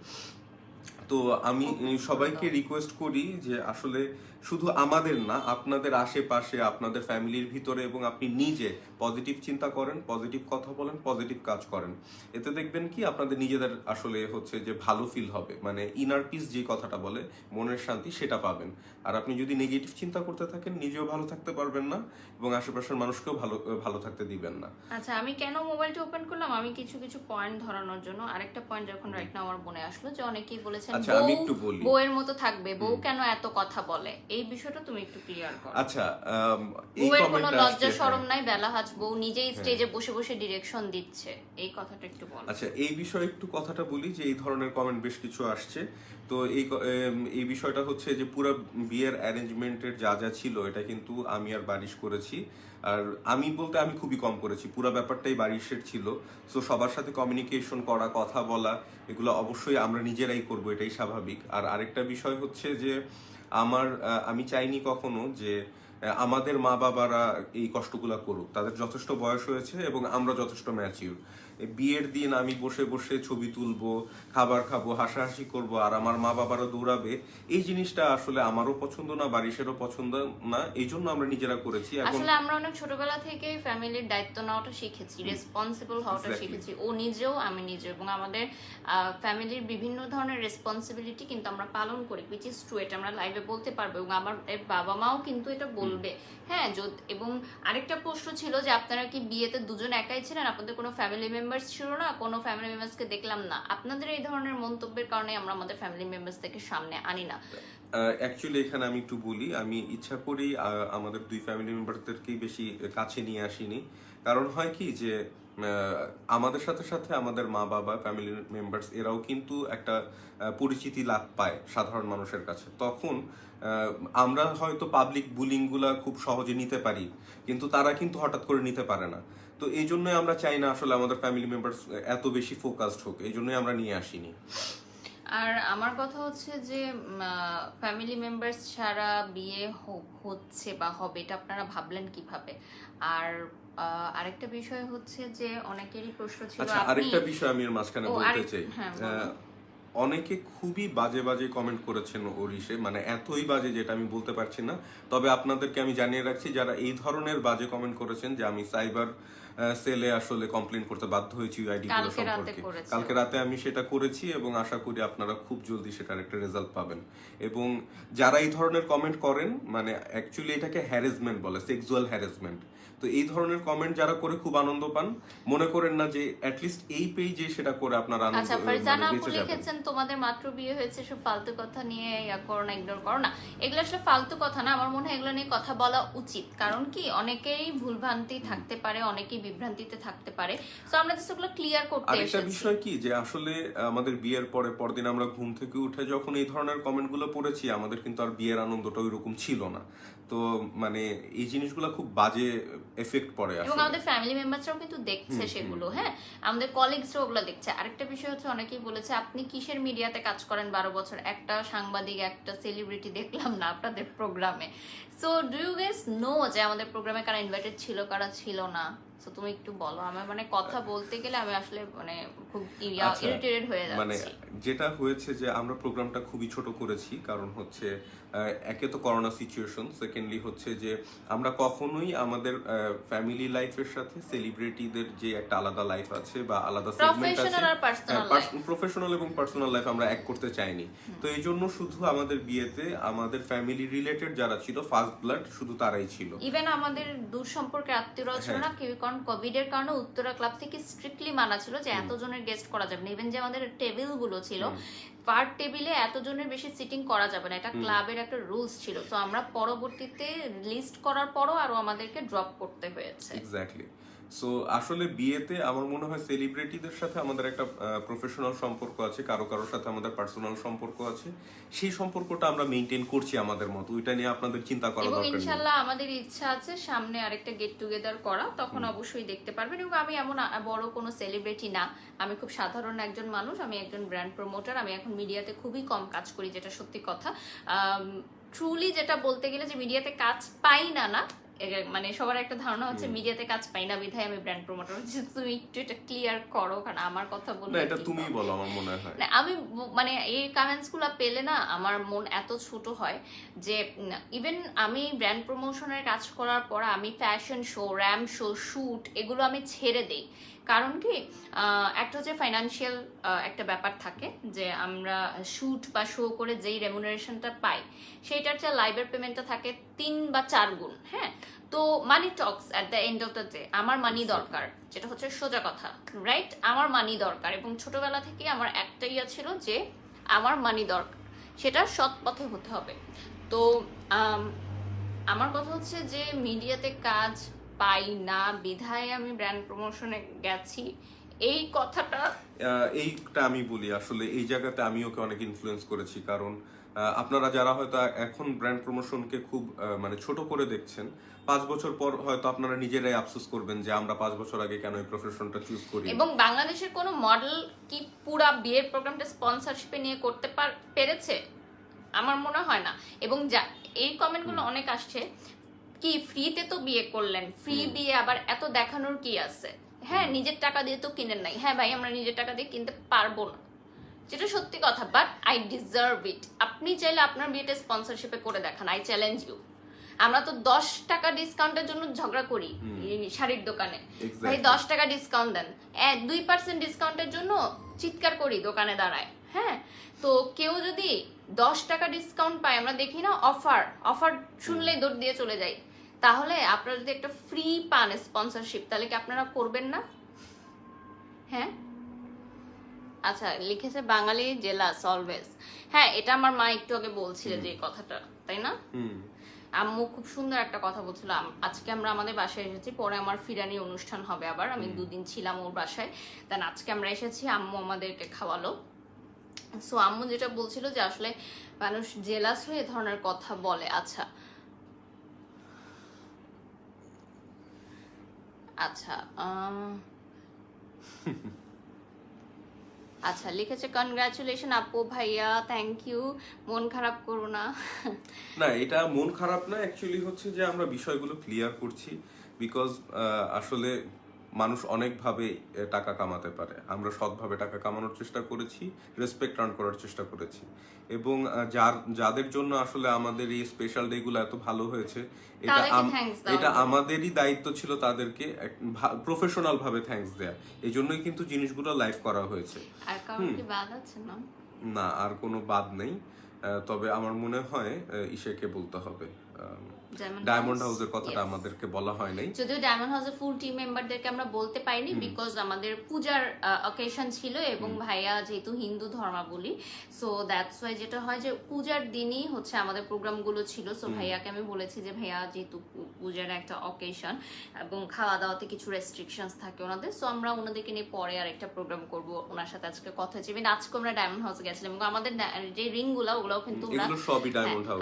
B: তো আমি সবাইকে রিকোয়েস্ট করি যে আসলে শুধু আমাদের না, আপনাদের আশেপাশে, আপনাদের ফ্যামিলির ভিতরে এবং আপনি নিজে পজিটিভ চিন্তা করেন, পজিটিভ কথা বলেন, পজিটিভ কাজ করেন। এতে দেখবেন কি আপনাদের নিজেদের আসলে হচ্ছে যে ভালো ফিল হবে, মানে ইনার পিস যে কথাটা বলে, মনের শান্তি, সেটা পাবেন। আর আপনি যদি নেগেটিভ চিন্তা করতে থাকেন, নিজেও ভালো থাকতে পারবেন না এবং আশেপাশের মানুষকেও ভালো ভালো থাকতে দিবেন না।
A: আচ্ছা, আমি কেন মোবাইলটা ওপেন করলাম, আমি কিছু কিছু পয়েন্ট ধরানোর জন্য। আরেকটা পয়েন্ট যখন রাইট নাও আমার মনে আসলো যে অনেকেই বলেছেন
B: আচ্ছা, আমি একটু বলি।
A: বউয়ের মতো থাকবে, বউ কেন এত কথা বলে, এই বিষয়টা তুমি একটু ক্লিয়ার করো।
B: আচ্ছা, এই
A: বউয়ের কোনো
B: কমেন্টটা
A: লজ্জা
B: আসছে,
A: শরম নাই, বেলাহাজ বউ নিজেই স্টেজে বসে বসে ডিরেকশন দিচ্ছে, এই কথাটা একটু বলো।
B: আচ্ছা, এই বিষয়ে একটু কথাটা বলি যে এই ধরনের কমেন্ট বেশ কিছু আসছে। তো এই বিষয়টা হচ্ছে যে পুরো বিয়ের অ্যারেঞ্জমেন্টের যা যা ছিল এটা কিন্তু আমি আর বারিশ করেছি। আর আমি বলতে আমি খুবই কম করেছি, পুরো ব্যাপারটাই বারিশের ছিল। সো সবার সাথে কমিউনিকেশন করা, কথা বলা, এগুলো অবশ্যই আমরা নিজেরাই করব, এটাই স্বাভাবিক। আর আরেকটা বিষয় হচ্ছে যে আমি চাইনি কখনো যে আমাদের মা বাবারা এই কষ্টগুলা করুক। তাদের যথেষ্ট বয়স হয়েছে এবং আমরা যথেষ্ট ম্যাচিউর। বিয়ের দিন আমি বসে বসে ছবি তুলবো, খাবার খাবো, হাসাহাসি করব, আর আমার মা বাবারা দৌড়াবে, এই জিনিসটা আসলে আমারও পছন্দ না, বারিশেরও পছন্দ না। এই জন্য আমরা নিজেরা করেছি।
A: আসলে আমরা অনেক ছোটবেলা থেকে ফ্যামিলির দায়িত্ব নেওয়াটা শিখেছি, রেসপন্সিবল হওয়াটা শিখেছি, ও নিজেও আমি নিজেও, এবং আমাদের ফ্যামিলির বিভিন্ন ধরনের রেসপন্সিবিলিটি কিন্তু আমরা পালন করি, উইচ ইজ ট্রু। এটা আমরা লাইভে বলতে পারবো এবং আমার বাবা মাও কিন্তু এটা বলবে। হ্যাঁ, এবং আরেকটা প্রশ্ন ছিল যে আপনারা কি বিয়েতে দুজন একাই ছিলেন, আপনাদের কোনো ফ্যামিলি মেম্বার্স ছিল না? কোনো ফ্যামিলি মেম্বার্সকে দেখলাম না। আপনাদের এই ধরনের মন্তব্যের কারণে আমরা আমাদের ফ্যামিলি মেম্বার্স থেকে সামনে আনি না।
B: অ্যাকচুয়ালি এখানে আমি একটু বলি, আমি ইচ্ছা করেই আমাদের দুই ফ্যামিলি মেম্বারদেরকেই বেশি কাছে নিয়ে আসিনি। কারণ হয় কি যে আমাদের সাথে সাথে আমাদের মা বাবা, ফ্যামিলি মেম্বার্স, এরাও কিন্তু একটা পরিচিতি লাভ পায় সাধারণ মানুষের কাছে। তখন আমরা হয়তো পাবলিক বুলিং গুলা খুব সহজে নিতে পারি, কিন্তু তারা কিন্তু হঠাৎ করে নিতে পারে না। তো এই জন্যই আমরা চাই না আসলে আমাদের ফ্যামিলি মেম্বার্স এত বেশি ফোকাসড হোক, এই জন্যই আমরা নিয়ে আসিনি।
A: আর আমার কথা হচ্ছে যে ফ্যামিলি মেম্বার্স ছাড়া বিয়ে হচ্ছে বা হবে, এটা আপনারা ভাবলেন কিভাবে? আর আরেকটা বিষয় হচ্ছে যে অনেকেরই প্রশ্ন ছিল,
B: আচ্ছা, আরেকটা বিষয় আমি এর মাঝখানে বলতে চাই।
A: হ্যাঁ,
B: অনেকে খুবই বাজে বাজে কমেন্ট করেছেন ওরিশে, মানে এতই বাজে যেটা আমি বলতে পারছি না। তবে আপনাদেরকে আমি জানিয়ে রাখছি, যারা এই ধরনের বাজে কমেন্ট করেছেন, যে আমি সাইবার সেলে আসলে কমপ্লেন করতে বাধ্য হয়েছি আইডি গুলো সম্পর্কে। কালকে রাতে আমি সেটা করেছি এবং আশা করি আপনারা খুব জলদি সেটার একটা রেজাল্ট পাবেন। এবং যারা এই ধরনের কমেন্ট করেন, মানে অ্যাকচুয়ালি এটাকে হ্যারাসমেন্ট বলে, সেক্সুয়াল হ্যারাসমেন্ট। তো এই ধরনের কমেন্ট যারা করে খুব আনন্দ পান, মনে করেন না যে অ্যাটলিস্ট এই পেজে সেটা করে আপনারা আনন্দ।
A: আচ্ছা, ফারজানা আপু লিখেছেন তোমাদের মাত্র বিয়ে হয়েছে, সব ফালতু কথা নিয়ে করো না, ইগনোর করো না। এগুলো আসলে ফালতু কথা না, আমার মনে হয় এগুলো নিয়ে কথা বলা উচিত। কারণ কি, অনেকেই ভুলভ্রান্তি থাকতে পারে, অনেকেই বিভ্রান্তিতে থাকতে পারে। সো আমরা জাস্ট ওগুলো ক্লিয়ার করতে এসেছি।
B: আরেকটা বিষয় কি, যে আসলে আমাদের বিয়ের পরদিন আমরা ঘুম থেকে উঠে যখন এই ধরনের কমেন্টগুলো পড়েছি, আমাদের কিন্তু আর বিয়ের আনন্দটা ওইরকম ছিল না। তো মানে এই জিনিসগুলো খুব বাজে এফেক্ট পড়ে
A: এবং আমাদের ফ্যামিলি মেম্বারসরাও কিন্তু দেখছে সেগুলো। হ্যাঁ, আমাদের কলিগসরাও ওগুলো দেখছে। আরেকটা বিষয় হচ্ছে, অনেকেই বলেছে আপনি কিসের মিডিয়াতে কাজ করেন 12 বছর, একটা সাংবাদিক, একটা সেলিব্রিটি দেখলাম না আপনাদের প্রোগ্রামে। So do you guess no যে আমাদের প্রোগ্রামে কারা ইনভাইটেড ছিল, কারা ছিল না? সো তুমি একটু বলো। আমার মানে কথা বলতে গেলে আমি আসলে মানে খুব ইরিটেটেড হয়ে যাচ্ছি।
B: মানে যেটা হয়েছে যে আমরা প্রোগ্রামটা খুবই ছোট করেছি, কারণ হচ্ছে একে তো করোনা সিচুয়েশন, সেকেন্ডলি হচ্ছে যে আমরা কখনোই আমাদের ফ্যামিলি লাইফের সাথে সেলিব্রিটিদের যে একটা আলাদা লাইফ আছে বা আলাদা সেগমেন্ট আছে, প্রফেশনাল এবং পার্সোনাল লাইফ আমরা এক করতে চাইনি। তো এই জন্য শুধু আমাদের বিয়েতে আমাদের ফ্যামিলি রিলেটেড যারা ছিল, ফার্স্ট ব্লাড, শুধু তারাই ছিল।
A: ইভেন আমাদের দূর সম্পর্কে আত্মীয়রাও ছিল না কেউ, কারণ কোভিড এর কারণে উত্তরা ক্লাব থেকে স্ট্রিক্টলি মানা ছিল যে এতজনের গেস্ট করা যাবে না। ইভেন যে আমাদের টেবিল গুলো ছিল, পার টেবিলে এতজনের বেশি সিটিং করা যাবে না, এটা ক্লাবের একটা রুলস ছিল। তো আমরা পরবর্তীতে লিস্ট করার পরও আরো আমাদেরকে ড্রপ করতে হয়েছে।
B: এক্স্যাক্টলি। সো আসলে বিয়েতে আমার মনে হয় সেলিব্রিটিদের সাথে আমাদের একটা প্রফেশনাল সম্পর্ক আছে, কারো কারোর সাথে আমাদের পার্সোনাল সম্পর্ক আছে, সেই সম্পর্কটা আমরা মেনটেন করছি আমাদের মতো, ওইটা নিয়ে আপনাদের চিন্তা করার
A: এবং
B: দরকার নেই।
A: ইনশাল্লাহ আমাদের ইচ্ছা আছে সামনে আরেকটা গেট টুগেদার করা, তখন অবশ্যই দেখতে পারবেন। এবং আমি এমন বড় কোনো সেলিব্রিটি না, আমি খুব সাধারণ একজন মানুষ, আমি একজন ব্র্যান্ড প্রমোটার। আমি এখন মিডিয়াতে খুবই কম কাজ করি, যেটা সত্যি কথা। ট্রুলি যেটা বলতে গেলে যে মিডিয়াতে কাজ পাই না, মানে সবার একটা ধারণা হচ্ছে মিডিয়াতে কাজ পাই না বিধায় আমি ব্র্যান্ড প্রমোটার। তুমি একটু এটা ক্লিয়ার করো, কারণ আমার কথা বললে
B: না, এটা তুমিই বলো, আমার মনে হয়।
A: না, আমি মানে এই কমেন্টস গুলো পেলে না আমার মন এত ছোট হয় যে ইভেন আমি ব্র্যান্ড প্রমোশনের কাজ করার পর আমি fashion show, ramp show, shoot এগুলো আমি ছেড়ে দেই। কারণ কি, একটা হচ্ছে ফাইনান্সিয়াল একটা ব্যাপার থাকে, যে আমরা শুট বা শো করে যেই রেমুনারেশনটা পাই সেইটার চেয়ে লাইভের পেমেন্টটা থাকে 3 বা 4 গুণ। হ্যাঁ, তো money talks at the end of the day. আমার মানি দরকার, যেটা হচ্ছে সোজা কথা, রাইট? আমার মানি দরকার, এবং ছোটবেলা থেকে আমার একটা ইয়া ছিল যে আমার মানি দরকার, সেটা সৎ পথে হতে হবে। তো আমার কথা হচ্ছে যে মিডিয়াতে কাজ পাই না বিধায় আমি ব্র্যান্ড প্রমোশনে গেছি, এই কথাটা।
B: এইটা আমি বলি, আসলে এই জায়গাতে আমি ওকে অনেক ইনফ্লুয়েন্স করেছি, কারণ আপনারা যারা হয়তো এখন ব্র্যান্ড প্রমোশনকে খুব মানে ছোট করে দেখছেন, 5 বছর পর হয়তো আপনারা নিজেরাই আফসোস করবেন যে আমরা 5 বছর আগে কেন এই প্রফেশনটা চুজ করি।
A: এবং বাংলাদেশের কোনো মডেল কি পুরা বিয়ের প্রোগ্রামটা স্পন্সরশিপে নিয়ে করতে পেরেছে? আমার মনে হয় না। এবং এই কমেন্টগুলো অনেক আসছে, কি ফ্রিতে তো বিয়ে করলেন, ফ্রি বিয়ে আবার এত দেখানোর কি আছে? হ্যাঁ, নিজের টাকা দিয়ে তো কিনেন নাই। হ্যাঁ ভাই, আমরা নিজের টাকা দিয়ে কিনতে পারবো না, যেটা সত্যি কথা, বাট আই ডিজার্ভ ইট। আপনি চাইলে আপনার বিয়েটা স্পন্সরশিপে করে দেখান, আই চ্যালেঞ্জ ইউ। আমরা তো 10 টাকা ডিসকাউন্টের জন্য ঝগড়া করি শাড়ির দোকানে, ভাই 10 টাকা ডিসকাউন্ট দেন। 2% ডিসকাউন্টের জন্য চিৎকার করি দোকানে দাঁড়ায়। হ্যাঁ, তো কেউ যদি 10 টাকা ডিসকাউন্ট পায়, আমরা দেখি না অফার শুনলেই দৌড় দিয়ে চলে যাই। তাহলে আপনারা যদি একটা ফ্রি পান স্পন্সরশিপ, তাহলে কি আপনারা করবেন না? হ্যাঁ, আচ্ছা, লিখেছে বাঙালি জেলাস অলওয়েজ। হ্যাঁ, এটা আমার মা একটু আগে বলছিল যে কথাটা, তাই না? আম্মু খুব সুন্দর একটা কথা বলছিল। আজকে আমরা আমাদের বাসায় এসেছি, পরে আমার ফিরানি অনুষ্ঠান হবে আবার, আমি 2 দিন ছিলাম ওর বাসায়, দেন আজকে আমরা এসেছি, আম্মু আমাদেরকে খাওয়ালো। সো আম্মু যেটা বলছিল যে আসলে মানুষ জেলাস হয়ে এ ধরনের কথা বলে। আচ্ছা আচ্ছা আচ্ছা, লিখেছে কনগ্রাচুলেশন আপু ভাইয়া, থ্যাংক ইউ, মন খারাপ করো না।
B: না, এটা মন খারাপ না, অ্যাকচুয়ালি হচ্ছে যে আমরা বিষয়গুলো ক্লিয়ার করছি, বিকজ আসলে মানুষ অনেকভাবে টাকা কামাতে পারে। আমরা সৎভাবে টাকা কামানোর চেষ্টা করেছি, রেসপেক্ট আর্ন করার চেষ্টা করেছি, এবং যাদের জন্য আসলে আমাদের এই স্পেশাল ডে গুলো এত ভালো হয়েছে, এটা আমাদেরই দায়িত্ব ছিল তাদেরকে প্রফেশনাল ভাবে থ্যাঙ্কস দেয়া। এই জন্যই কিন্তু জিনিসগুলো লাইভ করা হয়েছে।
A: আর কারণ কি বাদ আছে না?
B: না, আর কোনো বাদ নেই। তবে আমার মনে হয় ইসেকে বলতে হবে, ডায়মন্ড হাউসের কথাটা আমাদেরকে বলা হয় নাই।
A: যদিও ডায়মন্ড হাউসের ফুল টিম মেম্বারদেরকে আমরা বলতে পারিনি, বিকজ আমাদের পূজার অকেশন ছিল, এবং ভাইয়া যেহেতু হিন্দু ধর্মাবলী, সো দ্যাটস ওয়াই যেটা হয় যে পূজার দিনই হচ্ছে আমাদের প্রোগ্রামগুলো ছিল। সো ভাইয়াকে আমি বলেছি যে ভাইয়া যেহেতু পূজার একটা অকেশন এবং খাওয়া দাওয়াতে কিছু রেস্ট্রিকশনস থাকে ওনাদের, সো আমরা ওনাদেরকে নিয়ে পরে আর একটা প্রোগ্রাম করব। ওনার সাথে আজকে কথা হয়েছে, এবং আজকে আমরা ডায়মন্ড হাউসে গেছিলাম, এবং আমাদের যে রিংগুলো ওগুলোও কিন্তু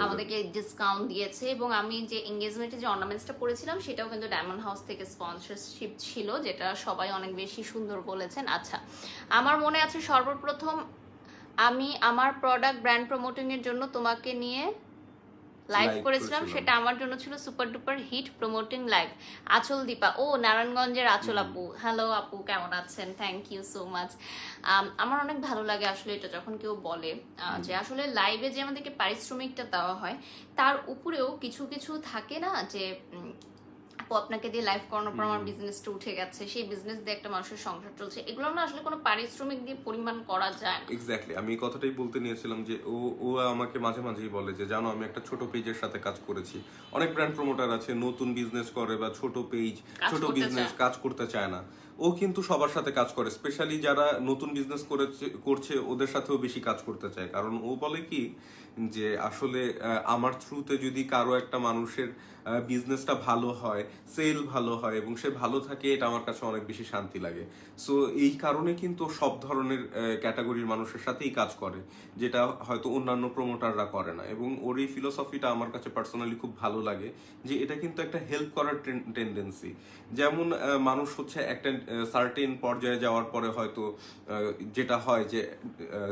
A: আমাদেরকে ডিসকাউন্ট দিয়েছে। এবং আমি যে এঙ্গেজমেন্টে যে অর্নামেন্টসটা পরেছিলাম সেটাও কিন্তু ডায়মন্ড হাউস থেকে স্পন্সরশিপ ছিল, যেটা সবাই অনেক বেশি সুন্দর বলেছেন। আচ্ছা, আমার মনে আছে সর্বপ্রথম আমি আমার প্রোডাক্ট ব্র্যান্ড প্রমোটিং এর জন্য তোমাকে নিয়ে লাইভ করেছিলাম, সেটা আমার জন্য ছিল super duper hit promoting live. Achal Dipa, ও নারায়ণগঞ্জের আচল আপু, হ্যালো আপু, কেমন আছেন? Thank you so much. আমার অনেক ভালো লাগে আসলে এটা যখন কেউ বলে যে আসলে লাইভে যে আমাদেরকে পারিশ্রমিকটা দেওয়া হয়, তার উপরেও কিছু কিছু থাকে না যে আপু আপনাকে দিয়ে লাইভ করানোর পর আমার বিজনেসটা উঠে গেছে, সেই বিজনেস দিয়ে একটা মানুষের সংসার চলছে, এগুলো না আসলে কোনো পারিশ্রমিক দিয়ে পরিমাণ করা যায় না।
B: এক্স্যাক্টলি, আমি এই কথাটাই বলতে নিয়েছিলাম যে ও আমাকে মাঝে মাঝেই বলে যে জানো আমি একটা ছোট পেজের সাথে কাজ করেছি। অনেক ব্র্যান্ড প্রমোটার আছে নতুন বিজনেস করে বা ছোট পেজ ছোট বিজনেস কাজ করতে চায় না, ও কিন্তু সবার সাথে কাজ করে, স্পেশালি যারা নতুন বিজনেস করছে ওদের সাথেও বেশি কাজ করতে চায়। কারণ ও বলে কি যে আসলে আমার থ্রুতে যদি কারো একটা মানুষের বিজনেসটা ভালো হয়, সেল ভালো হয় এবং সে ভালো থাকে, এটা আমার কাছে অনেক বেশি শান্তি লাগে। সো এই কারণে কিন্তু সব ধরনের ক্যাটাগরির মানুষের সাথেই কাজ করে, যেটা হয়তো অন্যান্য প্রমোটাররা করে না। এবং ওর এই ফিলোসফিটা আমার কাছে পার্সোনালি খুব ভালো লাগে, যে এটা কিন্তু একটা হেল্প করার টেন্ডেন্সি। যেমন মানুষ হচ্ছে একটা সার্টেন পর্যায়ে যাওয়ার পরে হয়তো যেটা হয় যে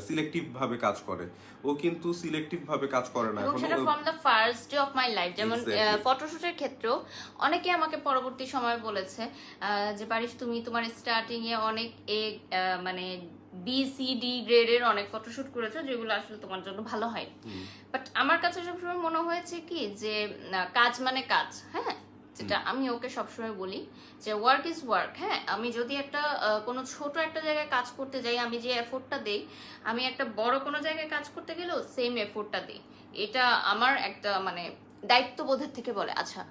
B: সিলেক্টিভ ভাবে কাজ করে, ও কিন্তু সিলেক্টিভ ভাবে কাজ করে না।
A: এবং সেটা from the first day of my life. যেমন
B: Exactly.
A: ফটোশুটের ক্ষেত্রেও অনেকে আমাকে পরবর্তী সময় বলেছে যে পারিস তুমি তোমার স্টার্টিং এ অনেক মানে BCD গ্রেডের অনেক ফটোশুট করেছো, যেগুলো আসলে তোমার জন্য ভালো হয়। বাট আমার কাছে সবসময় মনে হয়েছে কি যে কাজ মানে কাজ, হ্যাঁ, যেটা আমি ওকে সবসময় বলি যে ওয়ার্ক ইজ ওয়ার্ক। হ্যাঁ, আমি যদি একটা কোনো ছোট একটা জায়গায় কাজ করতে যাই, আমি যে এফোর্টটা দেই, আমি একটা বড় কোনো জায়গায় কাজ করতে গেলেও সেম এফোর্টটা দিই। এটা আমার একটা মানে দায়িত্ববোধের থেকে বলে। আচ্ছা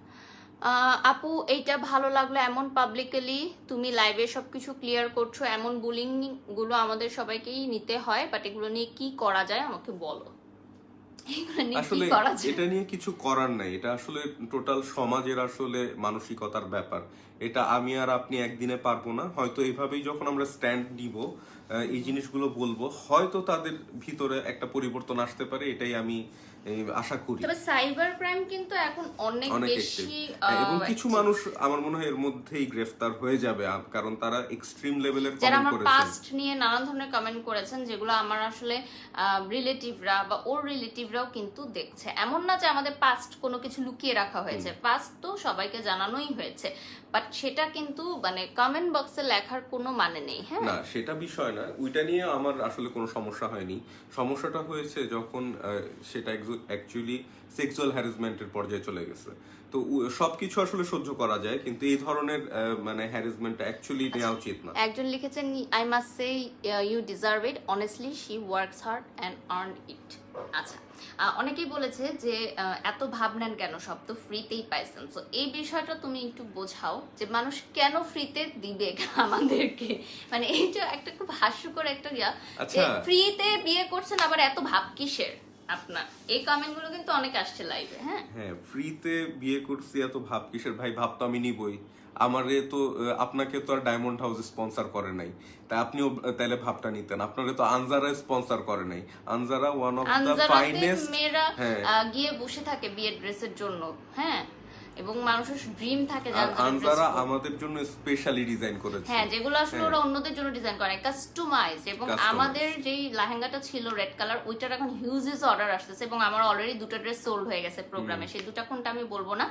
A: আপু, এইটা ভালো লাগলো, এমন পাবলিকলি তুমি লাইভে সবকিছু ক্লিয়ার করছো, এমন বুলিং গুলো আমাদের সবাইকেই নিতে হয়, বাট এগুলো নিয়ে কি করা যায় আমাকে বলো।
B: আসলে এটা নিয়ে কিছু করার নাই, এটা আসলে টোটাল সমাজের আসলে মানসিকতার ব্যাপার। এটা আমি আর আপনি একদিনে পারবো না। হয়তো এইভাবেই যখন আমরা স্ট্যান্ড নিব, এই জিনিসগুলো বলবো, হয়তো তাদের ভিতরে একটা পরিবর্তন আসতে পারে, এটাই আমি আশা করি।
A: তবে সাইবার ক্রাইম কিন্তু এখন অনেক বেশি,
B: এবং কিছু মানুষ আমার মনে হয় এর মধ্যেই গ্রেফতার হয়ে যাবে, কারণ তারা এক্সট্রিম লেভেলের
A: যারা
B: কমেন্ট
A: আমার
B: করেছেন,
A: পাস্ট নিয়ে নানান ধরনের কমেন্ট করেছেন, যেগুলো আমার আসলে রিলেটিভরা বা ওর রিলেটিভরাও কিন্তু দেখছে। এমন না যে আমাদের পাস্ট কোনো কিছু লুকিয়ে রাখা হয়েছে, পাস্ট তো সবাইকে জানানোই হয়েছে, বাট সেটা কিন্তু মানে কমেন্ট বক্সে লেখার কোনো মানে নেই। হ্যাঁ,
B: না সেটা বিষয় না, ওইটা নিয়ে আমার আসলে কোনো সমস্যা হয়নি। সমস্যাটা হয়েছে যখন সেটা অ্যাকচুয়ালি সেক্সুয়াল হ্যারাসমেন্টের পর্যায়ে চলে গেছে। তো সবকিছু আসলে সহ্য করা যায়, কিন্তু এই ধরনের মানে হ্যারাসমেন্ট অ্যাকচুয়ালি নেওয়া উচিত না।
A: একজন লিখেছেন, I must say you deserve it, honestly she works hard and earn it. আচ্ছা, অনেকেই বলেছে যে এত ভাবনেন কেন, সব তো ফ্রিতেই পাইছেন। তো এই বিষয়টা তুমি একটু বোঝাও যে মানুষ কেন ফ্রিতে দিবে আমাদেরকে, মানে এইটা একটা খুব হাস্যকর একটা যে ফ্রিতে বিয়ে করছেন, আবার এত ভাব কিসের আপনার? এই কমেন্ট গুলো কিন্তু অনেক আসছে লাইভে। হ্যাঁ,
B: ফ্রিতে বিয়ে করছি, এত ভাব কিসের ভাই? ভাব তো আমি নিবই। আমারে তো আপনাকে তো আর ডায়মন্ড হাউস স্পন্সর করে নাই, তাই আপনিও তাহলে ভাবটা নিতেন। আপনারে তো আনজারা স্পন্সর করে নাই। Anjara one of the finest
A: মেয়েরা গিয়ে বসে থাকে বিয়ের ড্রেসের জন্য। হ্যাঁ, এবং মানুষের ড্রিম থাকে
B: আনজারা আমাদের জন্য স্পেশালি ডিজাইন করেছে।
A: হ্যাঁ, যেগুলো আসলে ওরা অন্যদের জন্য ডিজাইন করে, কাস্টমাইজ। এবং আমাদের যেই লেহেঙ্গাটা ছিল রেড কালার, ওইটার এখন হিউজেস অর্ডার আসতেছে, এবং আমার অলরেডি দুটো ড্রেস সোল্ড হয়ে গেছে প্রোগ্রামে। সেই দুটা কোনটা আমি বলবো না।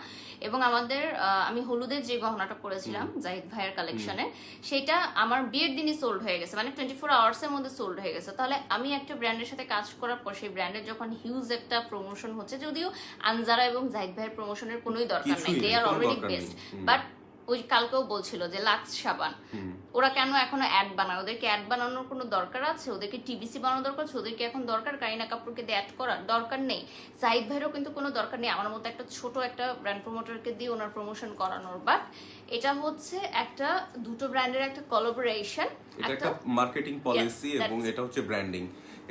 A: এবং আমাদের আমি হলুদের যে গহনাটা পরেছিলাম জাহিদ ভাইয়ের কালেকশনে, সেটা আমার বিয়ের দিনই সোল্ড হয়ে গেছে, মানে 24 আওয়ার্স এর মধ্যে সোল্ড হয়ে গেছে। তাহলে আমি একটা ব্র্যান্ডের সাথে কাজ করার পর সেই ব্র্যান্ডের যখন হিউজ একটা প্রমোশন হচ্ছে, যদিও আনজারা এবং জাহিদ ভাইয়ের প্রমোশনের কোনোই দরকার নেই, দে আর অলরেডি বেস্ট, বাট ওই কালকেও বলছিল যে লাক্স সাবান, ওরা কেন এখনো অ্যাড বানায়? ওদেরকে অ্যাড বানানোর কোনো দরকার আছে? ওদেরকে টিবিসি বানানোর দরকার আছে? ওদেরকে এখন দরকার কারিনা কাপুরকে দিয়ে অ্যাড করার দরকার নেই। জাহিদ ভাইয়েরও কিন্তু কোনো দরকার নেই আমার মতো একটা ছোট একটা ব্র্যান্ড প্রমোটারকে দিয়ে ওনার প্রমোশন করানোর। বাট এটা হচ্ছে একটা দুটো ব্র্যান্ডের একটা কোলাবোরেশন,
B: এটা একটা মার্কেটিং পলিসি, এবং এটা হচ্ছে ব্র্যান্ডিং।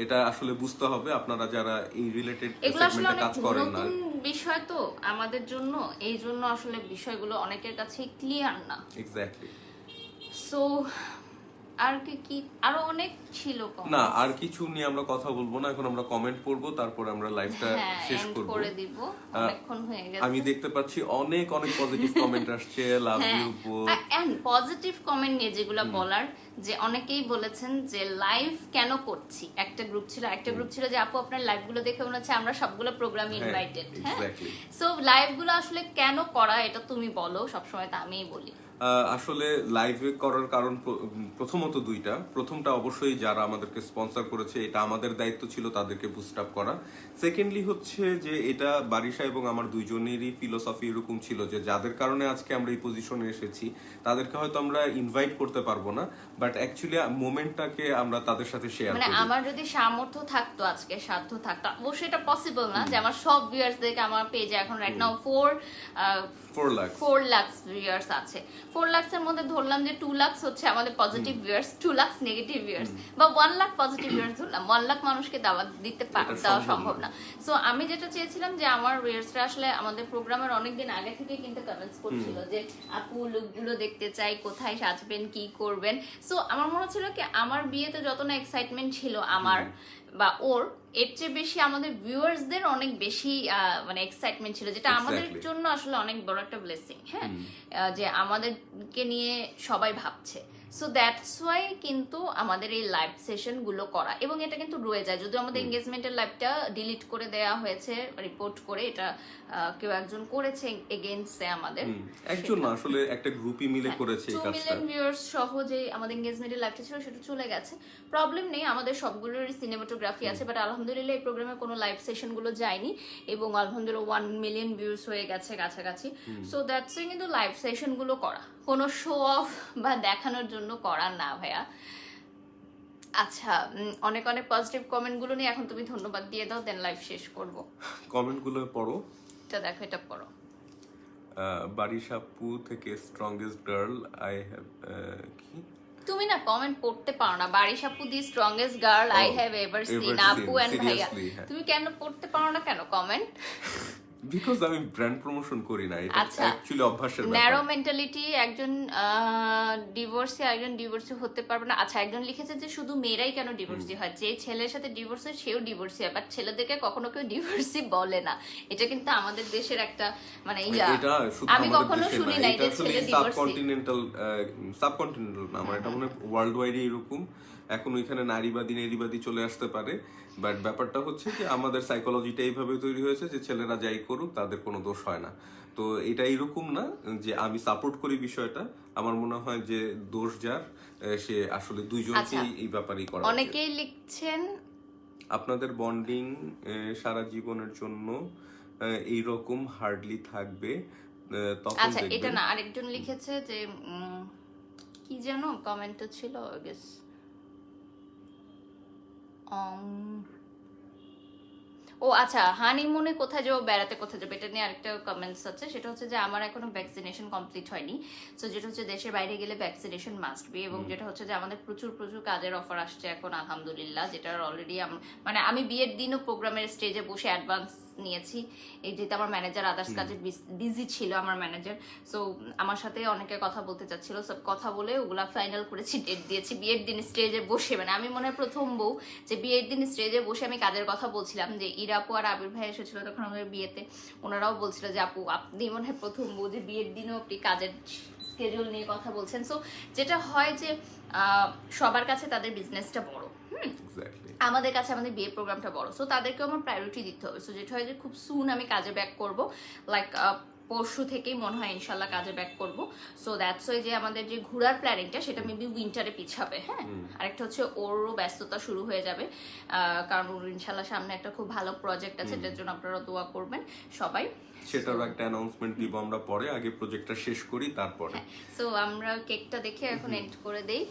B: এটা আসলে বুঝতে হবে আপনারা যারা এই রিলেটেড সেগমেন্টে কাজ করেন না।
A: বিষয় তো আমাদের জন্য, এই জন্য আসলে বিষয়গুলো অনেকের কাছে ক্লিয়ার না।
B: এক্স্যাক্টলি।
A: সো আর কি আরো অনেক ছিল
B: না, আর কিছু নিয়ে আমরা কথা বলবো না, এখন আমরা কমেন্ট পড়বো, তারপর আমরা লাইভটা শেষ করব।
A: করে দিব, অনেকক্ষণ হয়ে গেছে।
B: আমি দেখতে পাচ্ছি অনেক পজিটিভ কমেন্ট আসছে, love you both.
A: And positive comment নিয়ে যেগুলো বলার, যে অনেকেই বলেছেন যে লাইভ কেন করছি। একটা গ্রুপ ছিল যে আপু আপনার লাইভগুলো দেখে মনে হচ্ছে আমরা সবগুলো প্রোগ্রামে ইনভাইটেড। হ্যাঁ, সো লাইভগুলো আসলে কেন করা, এটা তুমি বলো, সবসময় তা আমিই বলি।
B: আসলে লাইভে করার কারণ প্রথমত দুইটা। প্রথমটা অবশ্যই যারা আমাদেরকে স্পন্সর করেছে, এটা আমাদের দায়িত্ব ছিল তাদেরকে বুস্ট আপ করা। সেকেন্ডলি হচ্ছে যে এটা বারিশা এবং আমার দুইজনেরই ফিলোসফি এরকম ছিল যে যাদের কারণে আজকে আমরা এই পজিশনে এসেছি, তাদেরকে হয়তো আমরা ইনভাইট করতে পারবো না, বাট অ্যাকচুয়ালি মোমেন্টটাকে আমরা তাদের সাথে শেয়ার করি।
A: মানে আমার যদি সামর্থ্য থাকতো, আজকে সাধ্য থাকতো, অবশ্যই এটা পসিবল না যে আমার সব ভিউয়ার্সদেরকে আমার পেজে এখন রাইট নাও 4 লাখ ভিউয়ার্স আছে, 4 লাখের মধ্যে ধরলাম যে 2 লাখ হচ্ছে আমাদের positive viewers, 2 lakh negative viewers, বা 1 লাখ পজিটিভ ভিউয়ার্স ধরলাম, 1 লাখ মানুষকে দাওয়াত দেওয়া সম্ভব না। সো আমি যেটা চেয়েছিলাম যে আমার ভিউয়ার্সরা আসলে আমাদের প্রোগ্রামের অনেকদিন আগে থেকে কিন্তু কমেন্টস করছিল যে আপু লুকগুলো দেখতে চাই, কোথায় সাজবেন, কি করবেন। সো আমার মনে হচ্ছিল কি আমার বিয়েতে যত না এক্সাইটমেন্ট ছিল আমার বা ওর, এর চেয়ে বেশি আমাদের ভিউয়ার্সদের অনেক বেশি মানে এক্সাইটমেন্ট ছিল, যেটা আমাদের জন্য আসলে অনেক বড় একটা ব্লেসিং। হ্যাঁ, যে আমাদেরকে নিয়ে সবাই ভাবছে। সো দ্যাটস ওয়াই কিন্তু আমাদের এই লাইভ সেশন গুলো করা, এবং এটা কিন্তু রয়ে যায়। যদিও আমাদের এঙ্গেজমেন্টের লাইভটা ডিলিট করে দেওয়া হয়েছে রিপোর্ট করে, এটা কেউ একজন করেছে এগেইনস্টে আমাদের,
B: একজন না আসলে একটা গ্রুপই মিলে করেছে এই
A: 2
B: কাজটা।
A: মিলিয়ন ভিউয়ার্স সহ যে আমাদের এঙ্গেজমেন্টের লাইভটা ছিল সেটা চলে গেছে, প্রবলেম নেই, আমাদের সবগুলোরই সিনেমাটোগ্রাফি আছে। বাট আলহামদুলিল্লাহ এই প্রোগ্রামে কোনো লাইভ সেশন গুলো যায়নি, এবং আলহামদুলিল্লাহ 1 মিলিয়ন ভিউজ হয়ে গেছে কাছাকাছি। সো দ্যাটস কিন্তু লাইভ সেশন গুলো করা কোনো শো অফ বা দেখানোর জন্য করা না ভাইয়া। আচ্ছা, অনেক অনেক পজিটিভ কমেন্ট গুলো নিয়ে এখন তুমি ধন্যবাদ দিয়ে দাও, দেন লাইভ শেষ করব।
B: কমেন্ট গুলো পড়ো।
A: এটা দেখো, এটা পড়ো।
B: বারিশাপু থেকে স্ট্রংগেস্ট গার্ল আই হ্যাভ, কি
A: তুমি না কমেন্ট পড়তে পারো না। বারিশাপু the strongest girl I have ever seen, আপু এন্ড ভাইয়া, তুমি কেন পড়তে পারো না কেন কমেন্ট?
B: বিকজ আমি ব্র্যান্ড প্রমোশন করি না, এটা অ্যাকচুয়ালি অভ্যাসের ব্যাপার।
A: ন্যারো মেন্টালিটি, একজন ডিভোর্সি একজন ডিভোর্সি হতে পারবে না। আচ্ছা, একজন লিখেছে যে শুধু মেয়েরাই কেন ডিভোর্সি হয়, যে ছেলের সাথে ডিভোর্স হয় সেও ডিভোর্সি হয়, বাট ছেলেদেরকে কখনো কেউ ডিভোর্সি বলে না। এটা কিন্তু আমাদের দেশের একটা মানে
B: এটা শুধু
A: আমি কখনো শুনি নাই যে ছেলে ডিভোর্সি।
B: সাবকন্টিনেন্টাল না, আমার এটা মনে হয় ওয়ার্ল্ড ওয়াইড এরকম। এখন ওইখানে নারীবাদী চলে আসতে পারে, বাট ব্যাপারটা হচ্ছে যে আমাদের সাইকোলজিটা এইভাবে তৈরি হয়েছে যে ছেলেরা যাই করুক তাদের কোনো দোষ হয় না। তো এটা এরকম না যে আমি সাপোর্ট করি বিষয়টা, আমার মনে হয় যে দোষ যার সে আসলে দুইজনকেই এই ব্যাপারেই করা।
A: অনেকেই লিখছেন
B: আপনাদের বন্ডিং সারা জীবনের জন্য এইরকম হার্ডলি থাকবে তখন।
A: আচ্ছা, এটা না, আরেকজন লিখেছে যে কি যেন কমেন্ট ছিল, গেস ও আচ্ছা, হানিমুনে কোথায় যাবো, বেড়াতে কোথায় যাবো, এটা নিয়ে আরেকটা কমেন্টস আছে। সেটা হচ্ছে যে আমার এখনো ভ্যাকসিনেশন কমপ্লিট হয়নি। সো যেটা হচ্ছে দেশের বাইরে গেলে ভ্যাকসিনেশন মাস্ট বি, এবং যেটা হচ্ছে যে আমাদের প্রচুর কাজের অফার আসছে এখন আলহামদুলিল্লাহ, যেটার অলরেডি মানে আমি বিয়ের দিনও প্রোগ্রামের স্টেজে বসে অ্যাডভান্স নিয়েছি। এই যেহেতু আমার ম্যানেজার আদার্স কাজে বিজি ছিল আমার ম্যানেজার, সো আমার সাথে অনেকে কথা বলতে চাচ্ছিল, সব কথা বলে ওগুলা ফাইনাল করেছি, ডেট দিয়েছি বিয়ের দিন স্টেজে বসে। মানে আমি মনে হয় প্রথম বউ যে বিয়ের দিন স্টেজে বসে আমি কাজের কথা বলছিলাম। যে আপু আর আবির ভাই এসেছিল তখন আমাদের বিয়েতে, ওনারাও বলছিল যে আপু আপনি মনে হয় প্রথম বউ যে বিয়ের দিনও আপনি কাজের স্কেডিউল নিয়ে কথা বলছেন। সো যেটা হয় যে সবার কাছে তাদের বিজনেসটা বড়, আমাদের কাছে আমাদের বিয়ে প্রোগ্রামটা বড়, সো তাদেরকে আমার প্রায়োরিটি দিতে হবে। সো যেটা হয় যে খুব সুন আমি কাজে ব্যাক করব, লাইক পরশু থেকেই মনে হয় ইনশাল্লাহ কাজে ব্যাক করব। সো দ্যাটস ওয়াই যে আমাদের যে ঘোরার প্ল্যানিংটা সেটা মেবি উইন্টারে পিছাবে। হ্যাঁ, আরেকটা হচ্ছে ওরও ব্যস্ততা শুরু হয়ে যাবে, কারণ ওর ইনশাল্লাহ সামনে একটা খুব ভালো প্রজেক্ট আছে, এটার জন্য আপনারা দোয়া করবেন সবাই।
B: সেটারও একটা অ্যানাউন্সমেন্ট দিব আমরা পরে, আগে প্রজেক্টটা শেষ করি তারপরে।
A: সো আমরা কেকটা দেখে এখন এন্ড করে দেই।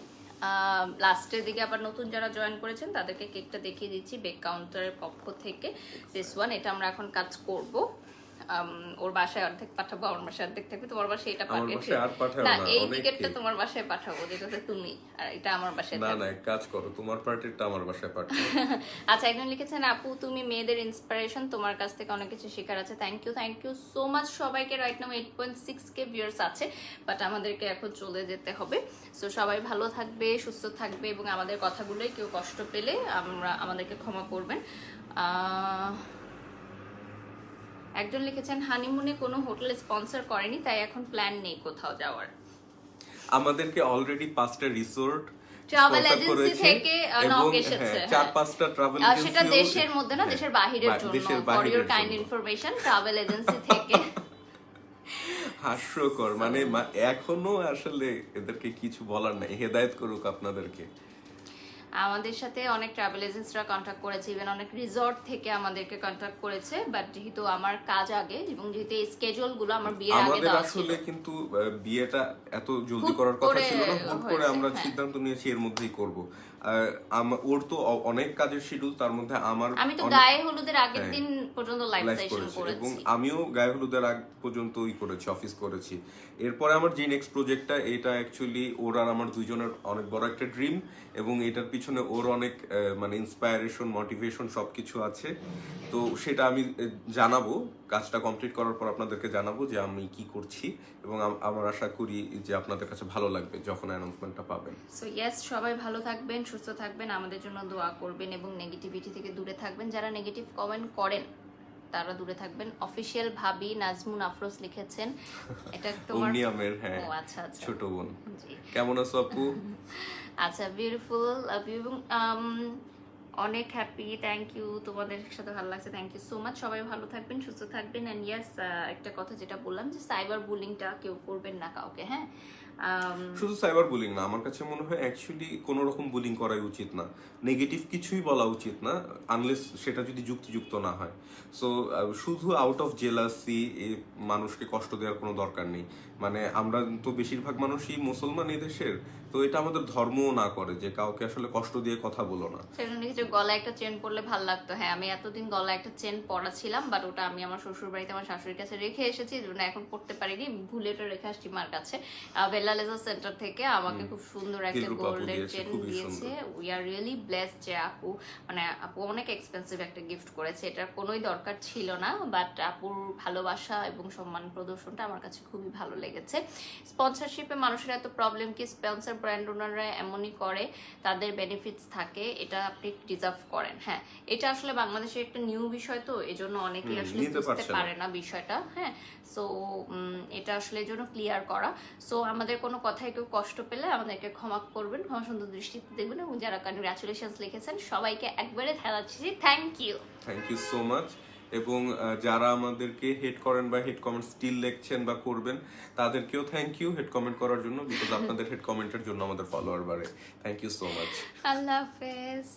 A: লাস্টের দিকে আবার নতুন যারা জয়েন করেছেন তাদেরকে কেকটা দেখিয়ে দিচ্ছি বেক কাউন্টারের পক্ষ থেকে। দিস ওয়ান, এটা আমরা এখন কাজ করব। ওর বাসায় অর্ধেক পাঠাবো, আমার বাসায় অর্ধেক থাকবে, তোমার বাসায় এটা পাঠাবো না, এই টিকেটটা তোমার বাসায় পাঠাবো, যেটাতে তুমি, আর এটা আমার বাসায়।
B: না না, কাজ করো, তোমার পার্টিটা আমার বাসায় পাঠাবো।
A: আচ্ছা, একজন লিখেছেন আপু তুমি মেয়েদের ইন্সপিরেশন, তোমার কাছ থেকে অনেক কিছু শেখার আছে। থ্যাংক ইউ সো মাচ সবাইকে। রাইট নাও 8.6K ভিউয়ার্স আছে, বাট আমাদেরকে এখন চলে যেতে হবে। সো সবাই ভালো থাকবে, সুস্থ থাকবে, এবং আমাদের কথাগুলোই কেউ কষ্ট পেলে আমাদেরকে ক্ষমা করবেন। একজন লিখেছেন হানিমুনে কোনো হোটেল স্পন্সর করেনি, তাই এখন প্ল্যান নেই কোথাও যাওয়ার।
B: আমাদেরকে অলরেডি 5টা রিসোর্ট
A: ট্রাভেল এজেন্সি থেকে নক এসেছে,
B: 4-5টা ট্রাভেল এজেন্সি,
A: সেটা দেশের মধ্যে না, দেশের বাহিরের জন্য, for your kind information, travel agency থেকে।
B: হাস্যকর, মানে এখনো আসলে এদেরকে কিছু বলার নাই, হেদায়েত করুক আপনাদেরকে।
A: আমাদের সাথে অনেক ট্রাভেল এজেন্সিরা কন্ট্যাক্ট করেছে, ইভেন অনেক রিসর্ট থেকে আমাদেরকে কন্ট্যাক্ট করেছে, বাট যেহেতু আমার কাজ আগে এবং যেহেতু এই স্কেডিউল গুলো আমার বিয়ের আগে দেওয়া ছিল,
B: আসলে কিন্তু বিয়েটা এত জলদি করার কথা ছিল না, হুট করে আমরা সিদ্ধান্ত নিয়েছি এর মধ্যেই করব। ওর তো অনেক কাজের শিডিউল, তার মধ্যে আমার
A: আমি তো গায়ে হলুদের আগের
B: হ্যাঁ,
A: দিন পর্যন্ত লাইভ
B: লাইভ
A: সেশন
B: করেছি এবং
A: করেছি।
B: আমিও গায়ে হলুদের আগ পর্যন্ত করেছি, অফিস করেছি। এরপরে আমার যে নেক্সট প্রজেক্টটা, এটা অ্যাকচুয়ালি ওর আর আমার দুইজনের অনেক বড় একটা ড্রিম, এবং এটার পিছনে ওর অনেক মানে ইন্সপায়ারেশন, মোটিভেশন সবকিছু আছে। তো সেটা আমি জানাবো, কাজটা কমপ্লিট করার পর আপনাদেরকে জানাবো যে আমি কি করছি, এবং আমার আশা করি যে আপনাদের কাছে ভালো লাগবে যখন অ্যানাউন্সমেন্টটা পাবেন।
A: সো ইয়েস, সবাই ভালো থাকবেন, সুস্থ থাকবেন, আমাদের জন্য দোয়া করবেন এবং নেগেটিভিটি থেকে দূরে থাকবেন। যারা নেগেটিভ কমেন্ট করেন তারা দূরে থাকবেন। অফিশিয়াল ভাবি নাজমুন আফরোজ লিখেছেন, এটা তোমার
B: উনিয়ামের, হ্যাঁ,
A: ও আচ্ছা আচ্ছা,
B: ছোট বোন।
A: জি
B: কেমন আছো আপু?
A: আচ্ছা, বিউটিফুল, লাভ ইউ, এবং অনেক হ্যাপি, থ্যাংক ইউ, তোমাদের সাথে ভালো লাগছে, থ্যাংক ইউ সো মাচ। সবাই ভালো থাকবেন, সুস্থ থাকবেন। অ্যান্ড ইয়েস, একটা কথা যেটা বললাম যে সাইবার বুলিংটা কেউ করবেন না কাউকে, হ্যাঁ।
B: শুধু সাইবার বুলিং না, আমার কাছে মনে হয় অ্যাকচুয়ালি কোনো রকম বুলিং করাই উচিত না, নেগেটিভ কিছুই বলা উচিত না, আনলেস সেটা যদি যুক্তিযুক্ত না হয়। সো শুধু আউট অফ জেলাসি মানুষকে কষ্ট দেওয়ার কোনো দরকার নেই। মানে আমরা তো বেশিরভাগ মানুষই মুসলমান এই দেশের, তো এটা আমাদের ধর্মও না করে যে কাউকে আসলে কষ্ট দিয়ে কথা বলো না।
A: সেখানে কিছু গলায় একটা চেন পরলে ভালো লাগতো, হ্যাঁ। আমি এতদিন গলায় একটা চেন পরা ছিলাম, বাট ওটা আমি আমার শ্বশুর বাড়িতে আমার শাশুড়ির কাছে রেখে এসেছি, যেটা এখন পড়তে পারিনি, ভুলে ওটা রেখে আসছি মার কাছে। বেলা লেজার সেন্টার থেকে আমাকে খুব সুন্দর একটা
B: দিলরুপা আপু
A: গোল্ডের
B: দিয়েছে,
A: চেন
B: খুবই
A: দিয়েছে।
B: সুন্দর।
A: উই আর রিয়েলি ব্লেসড যে আপু, মানে আপু অনেক এক্সপেন্সিভ একটা গিফট করেছে, এটার কোনোই দরকার ছিল না, বাট আপুর ভালোবাসা এবং সম্মান প্রদর্শনটা আমার কাছে খুবই ভালো লেগেছে। স্পন্সরশিপে মানুষের এত প্রবলেম কি, স্পন্সর ব্র্যান্ড ওনাররা এমনই করে, তাদের বেনিফিটস থাকে, এটা আপনি ডিজার্ভ করেন, হ্যাঁ। এটা আসলে বাংলাদেশের একটা নিউ বিষয়, তো এজন্য অনেকেই আসলে
B: নিতে
A: বুঝতে
B: পারছে না।
A: পারে না বিষয়টা, হ্যাঁ। সো এটা আসলে এর জন্য ক্লিয়ার করা। সো আমাদের কোনো কথায় কেউ কষ্ট পেলে আমাদেরকে ক্ষমা করবেন, ক্ষমা সুন্দর দৃষ্টিতে দেখবেন, এবং যারা কনগ্রাচুলেশনস লিখেছেন সবাইকে একবারে জানাচ্ছি thank you.
B: Thank you so much. এবং যারা আমাদেরকে হেড করেন বা হেড কমেন্ট স্টিল লিখছেন বা করবেন, তাদেরকেও থ্যাংক ইউ হেড কমেন্ট করার জন্য, বিকজ আপনাদের হেড কমেন্টের জন্য আমাদের ফলোয়ার বাড়ে। Thank you so much.
A: আল্লাহ হাফেজ।